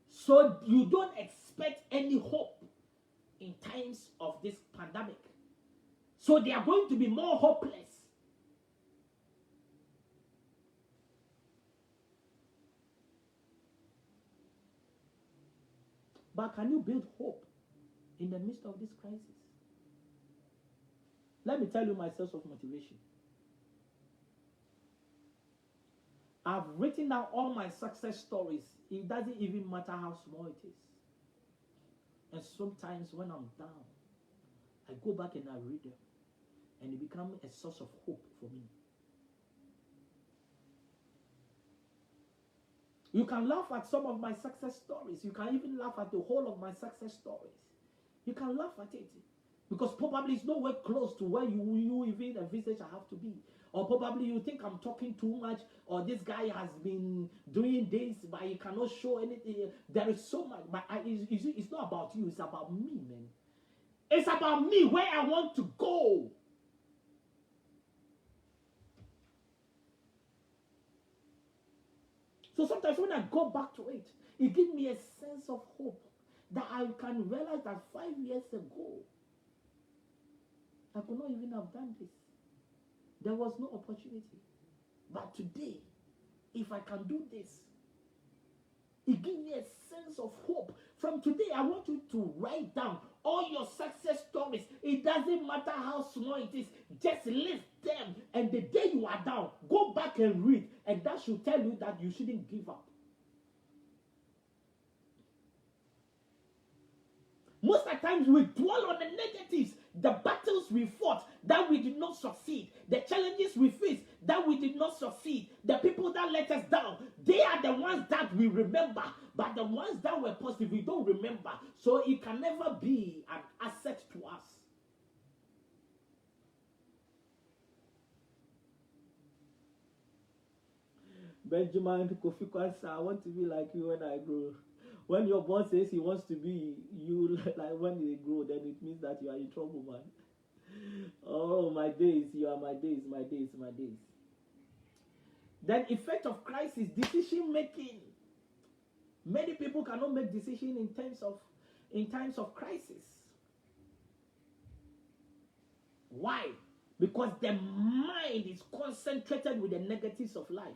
So you don't expect any hope in times of this pandemic. So they are going to be more hopeless. But can you build hope in the midst of this crisis? Let me tell you my source of motivation. I've written down all my success stories. It doesn't even matter how small it is. And sometimes when I'm down, I go back and I read them. And it becomes a source of hope for me. You can laugh at some of my success stories. You can even laugh at the whole of my success stories. You can laugh at it. Because probably it's nowhere close to where you even envisage I have to be. Or probably you think I'm talking too much, or this guy has been doing this, but he cannot show anything. There is so much. But it's not about you. It's about me, man. It's about me, where I want to go. So sometimes when I go back to it, it gives me a sense of hope that I can realize that 5 years ago, I could not even have done this. There was no opportunity. But today, if I can do this, it gives me a sense of hope. From today, I want you to write down all your success stories. It doesn't matter how small it is. Just list them. And the day you are down, go back and read. And that should tell you that you shouldn't give up. Most of the times we dwell on the negatives, the battles we fought that we did not succeed, the challenges we faced that we did not succeed, the people that let us down. They are the ones that we remember, but the ones that were positive we don't remember. So it can never be an asset to us. Benjamin Kofi Kwanzaa, I want to be like you when I grow. When your boss says he wants to be you, like when they grow, then it means that you are in trouble, man. Oh, my days, you are my days, my days, my days. Then effect of crisis, decision making. Many people cannot make decisions in times of crisis. Why? Because the mind is concentrated with the negatives of life.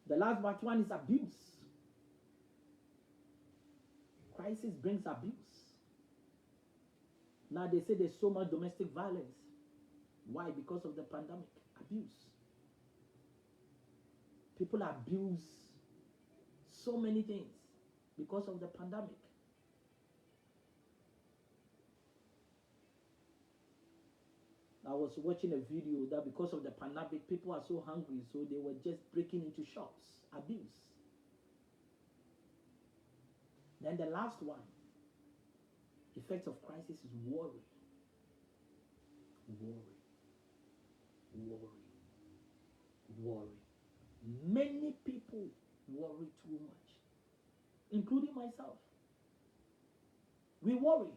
The last but one is abuse. Crisis brings abuse. Now they say there's so much domestic violence. Why? Because of the pandemic. Abuse. People abuse so many things because of the pandemic. I was watching a video that because of the pandemic, people are so hungry, so they were just breaking into shops. Abuse. Then the last one, effect of crisis, is worry. Worry. Worry. Worry. Many people worry too much, including myself. We worry.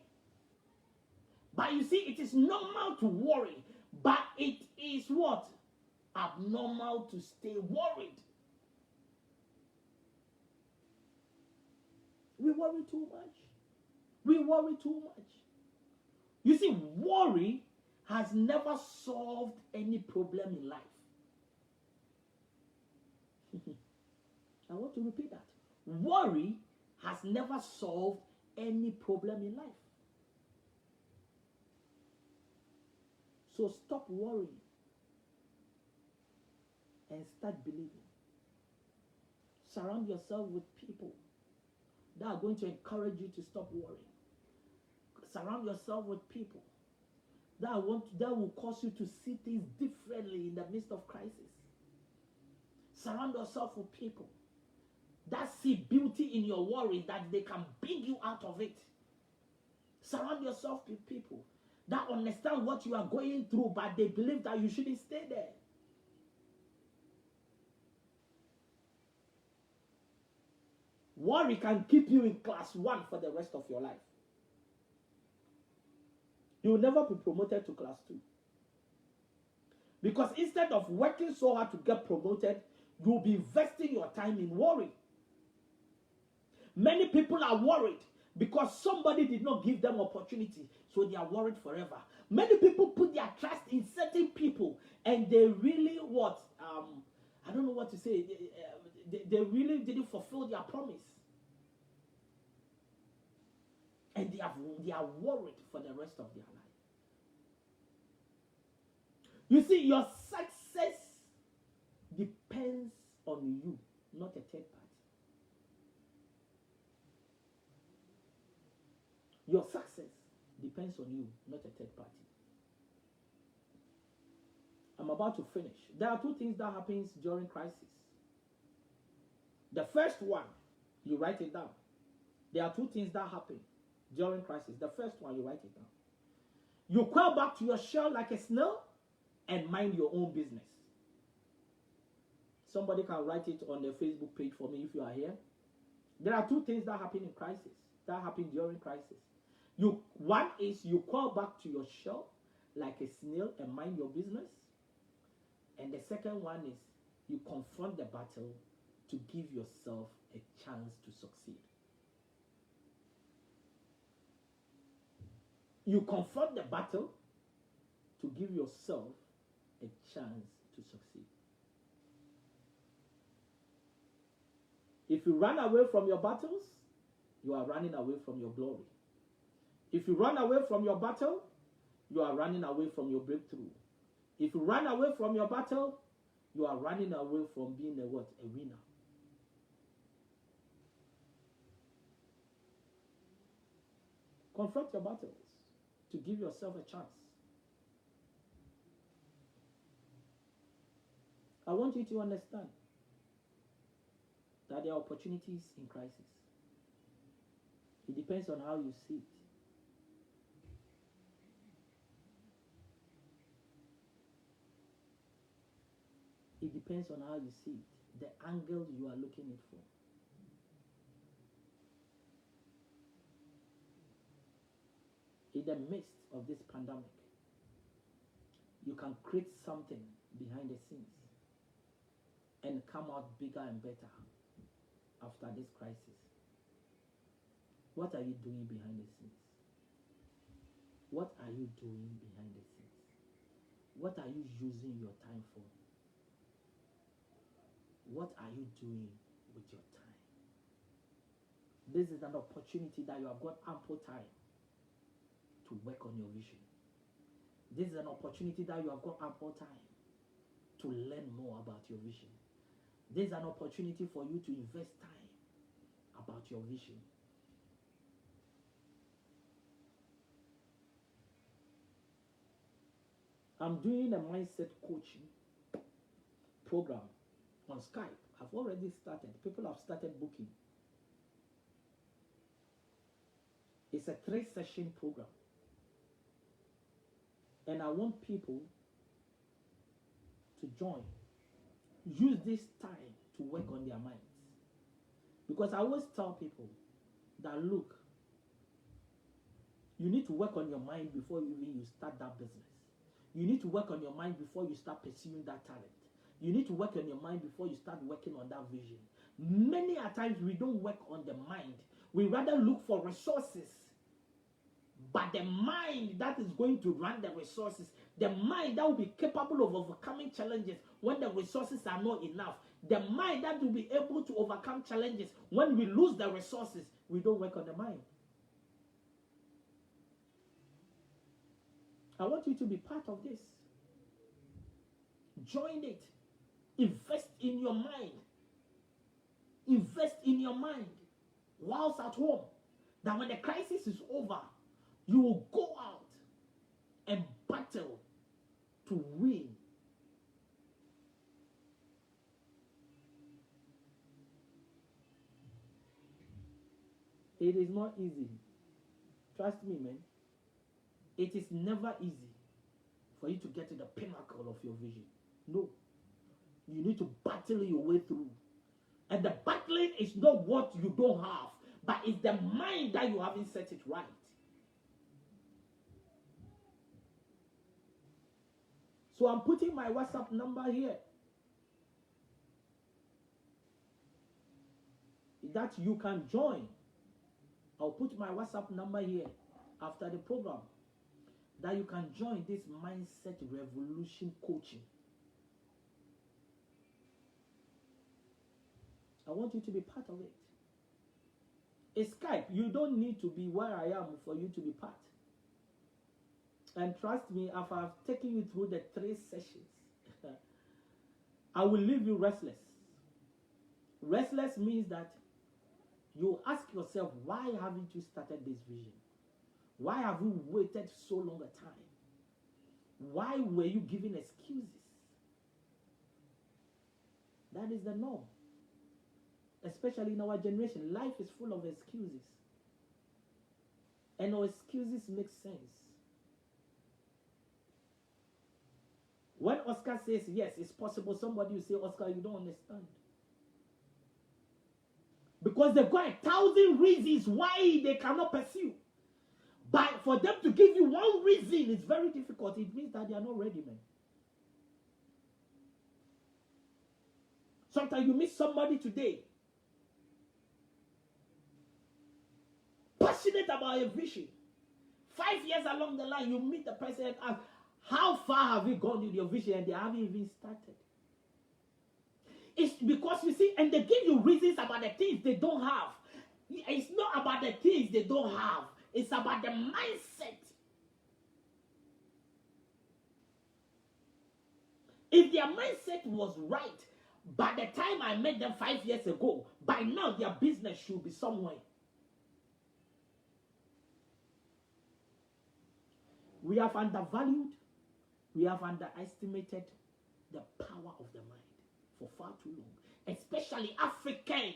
But you see, it is normal to worry, but it is what? Abnormal to stay worried. We worry too much. We worry too much. You see, worry has never solved any problem in life. I want to repeat that. Worry has never solved any problem in life. So stop worrying and start believing. Surround yourself with people that are going to encourage you to stop worrying. Surround yourself with people that will cause you to see things differently in the midst of crisis. Surround yourself with people that see beauty in your worry, that they can bring you out of it. Surround yourself with people that understand what you are going through, but they believe that you shouldn't stay there. Worry can keep you in class 1 for the rest of your life. You will never be promoted to class 2. Because instead of working so hard to get promoted, you will be investing your time in worry. Many people are worried because somebody did not give them opportunity, so they are worried forever. Many people put their trust in certain people, and they really I don't know what to say. They really didn't fulfill their promise. And they are worried for the rest of their life. You see, your success depends on you, not a third party. Your success depends on you, not a third party. I'm about to finish. There are 2 things that happens during crisis. The first one, you write it down. There are 2 things that happen during crisis. The first one, you write it down. You crawl back to your shell like a snail and mind your own business. Somebody can write it on the Facebook page for me if you are here. There are 2 things that happen in crisis, that happen during crisis. One is you crawl back to your shell like a snail and mind your business. And the second one is you confront the battle to give yourself a chance to succeed. You confront the battle to give yourself a chance to succeed. If you run away from your battles, you are running away from your glory. If you run away from your battle, you are running away from your breakthrough. If you run away from your battle, you are running away from being a what? A winner. Confront your battles to give yourself a chance. I want you to understand that there are opportunities in crisis. It depends on how you see it. It depends on how you see it, the angle you are looking at it from. In the midst of this pandemic, you can create something behind the scenes and come out bigger and better after this crisis. What are you doing behind the scenes? What are you doing behind the scenes? What are you using your time for? What are you doing with your time? This is an opportunity that you have got ample time to work on your vision. This is an opportunity that you have got ample time to learn more about your vision. This is an opportunity for you to invest time about your vision. I'm doing a mindset coaching program on Skype. I've already started. People have started booking. It's a 3-session program. And I want people to join. Use this time to work on their minds. Because I always tell people that, look, you need to work on your mind before you start that business. You need to work on your mind before you start pursuing that talent. You need to work on your mind before you start working on that vision. Many a times we don't work on the mind. We rather look for resources. But the mind that is going to run the resources, the mind that will be capable of overcoming challenges when the resources are not enough, the mind that will be able to overcome challenges when we lose the resources, we don't work on the mind. I want you to be part of this. Join it. Invest in your mind. Invest in your mind whilst at home. That when the crisis is over, you will go out and buy battle to win. It is not easy. Trust me, man. It is never easy for you to get to the pinnacle of your vision. No. You need to battle your way through. And the battling is not what you don't have, but it's the mind that you haven't set it right. So I'm putting my WhatsApp number here, that you can join. I'll put my WhatsApp number here after the program, that you can join this mindset revolution coaching. I want you to be part of it. It's Skype. You don't need to be where I am for you to be part. And trust me, after I've taken you through the 3 sessions, I will leave you restless. Restless means that you ask yourself, why haven't you started this vision? Why have you waited so long a time? Why were you giving excuses? That is the norm. Especially in our generation, life is full of excuses. And our excuses make sense. When Oscar says, yes, it's possible, somebody will say, Oscar, you don't understand. Because they've got 1,000 reasons why they cannot pursue. But for them to give you one reason is very difficult. It means that they are not ready, man. Sometimes you meet somebody today, passionate about a vision. 5 years along the line, you meet the person and ask, how far have you gone with your vision? And they haven't even started. It's because you see, and they give you reasons about the things they don't have. It's not about the things they don't have. It's about the mindset. If their mindset was right, by the time I met them 5 years ago, by now their business should be somewhere. We have undervalued, we have underestimated the power of the mind for far too long, especially Africans.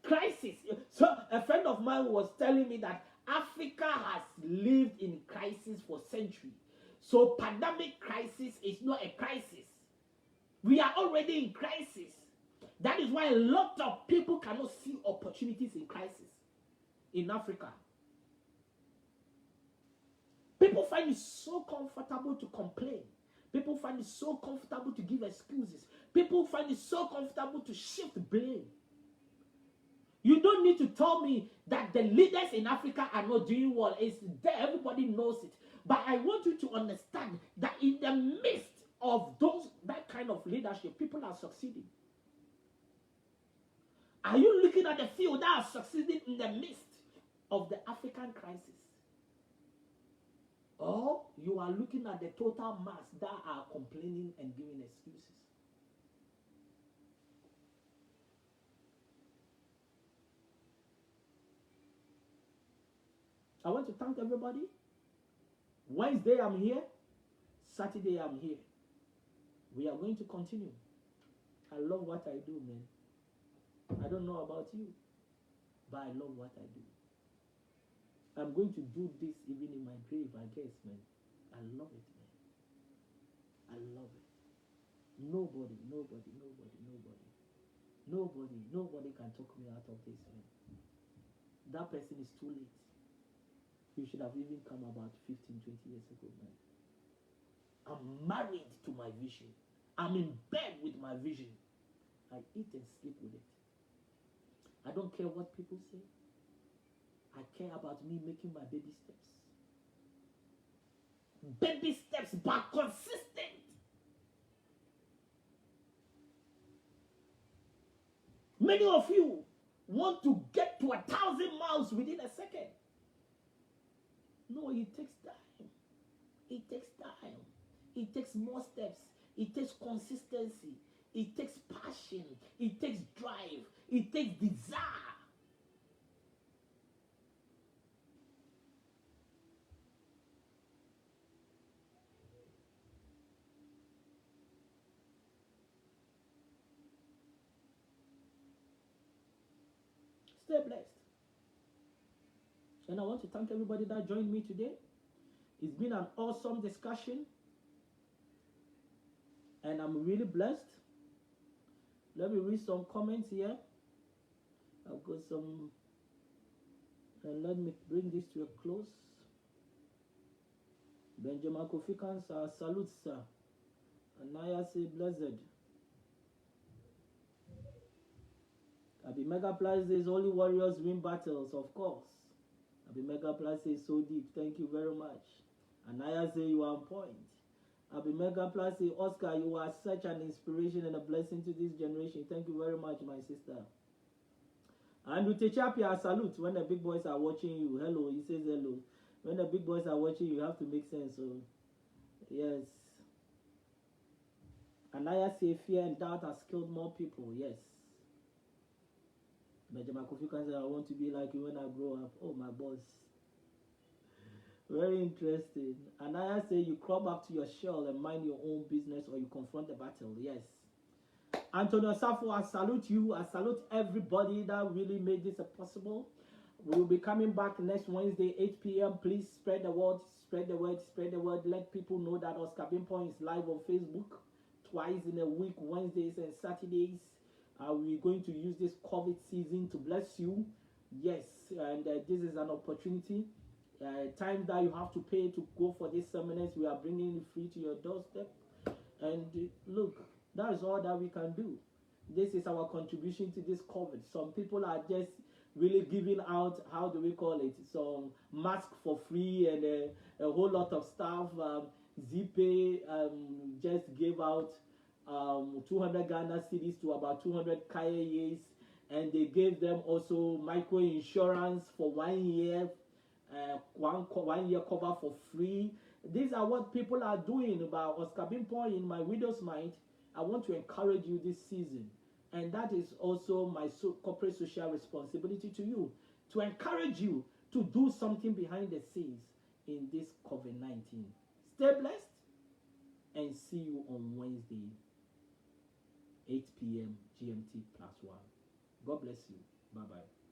Crisis. So a friend of mine was telling me that Africa has lived in crisis for centuries. So pandemic crisis is not a crisis. We are already in crisis. That is why a lot of people cannot see opportunities in crisis in Africa. People find it so comfortable to complain. People find it so comfortable to give excuses. People find it so comfortable to shift blame. You don't need to tell me that the leaders in Africa are not doing well. It's there, everybody knows it. But I want you to understand that in the midst of that kind of leadership, people are succeeding. Are you looking at the field that are succeeding in the midst of the African crisis? Or you are looking at the total mass that are complaining and giving excuses? I want to thank everybody. Wednesday I'm here. Saturday I'm here. We are going to continue. I love what I do, man. I don't know about you, but I love what I do. I'm going to do this even in my grave, I guess, man. I love it, man. I love it. Nobody can talk me out of this, man. That person is too late. You should have even come about 15, 20 years ago, man. I'm married to my vision. I'm in bed with my vision. I eat and sleep with it. I don't care what people say. I care about me making my baby steps. Baby steps, but consistent. Many of you want to get to 1,000 miles within a second. No, it takes time. It takes time. It takes more steps. It takes consistency. It takes passion. It takes drive. It takes desire. Stay blessed. And I want to thank everybody that joined me today. It's been an awesome discussion. And I'm really blessed. Let me read some comments here. I've got some. And let me bring this to a close. Benjamin Kofikan, sir, salute, sir. Anaya say, blessed. Abi Mega Plus says, only warriors win battles, of course. Abi Mega Plus says, so deep. Thank you very much. Anaya say, you are on point. Abi Mega Plus says, Oscar, you are such an inspiration and a blessing to this generation. Thank you very much, my sister. And Utechapia, salute. When the big boys are watching you, hello, he says hello. When the big boys are watching you, have to make sense. So, yes. Anaya say, fear and doubt has killed more people. Yes. Benjamin Kofi can say, I want to be like you when I grow up. Oh, my boss. Very interesting. Anaya say, you crawl back to your shell and mind your own business, or you confront the battle. Yes. Antonio Safo, I salute you. I salute everybody that really made this possible. We will be coming back next Wednesday, 8 p.m. Please spread the word, spread the word, spread the word. Let people know that Oscar Bimpong is live on Facebook twice in a week, Wednesdays and Saturdays. We're going to use this COVID season to bless you. Yes, and this is an opportunity. Time that you have to pay to go for these seminars, we are bringing it free to your doorstep. And look, that is all that we can do. This is our contribution to this COVID. Some people are just really giving out, how do we call it, some masks for free and a whole lot of stuff. Zipe just gave out 200 Ghana cedis to about 200 KAs, and they gave them also micro insurance for 1 year, one year cover for free. These are what people are doing. About Oscar Bimpong in my widow's mind, I want to encourage you this season. And that is also my corporate social responsibility to you, to encourage you to do something behind the scenes in this COVID-19. Stay blessed and see you on Wednesday, 8 p.m. GMT +1. God bless you. Bye-bye.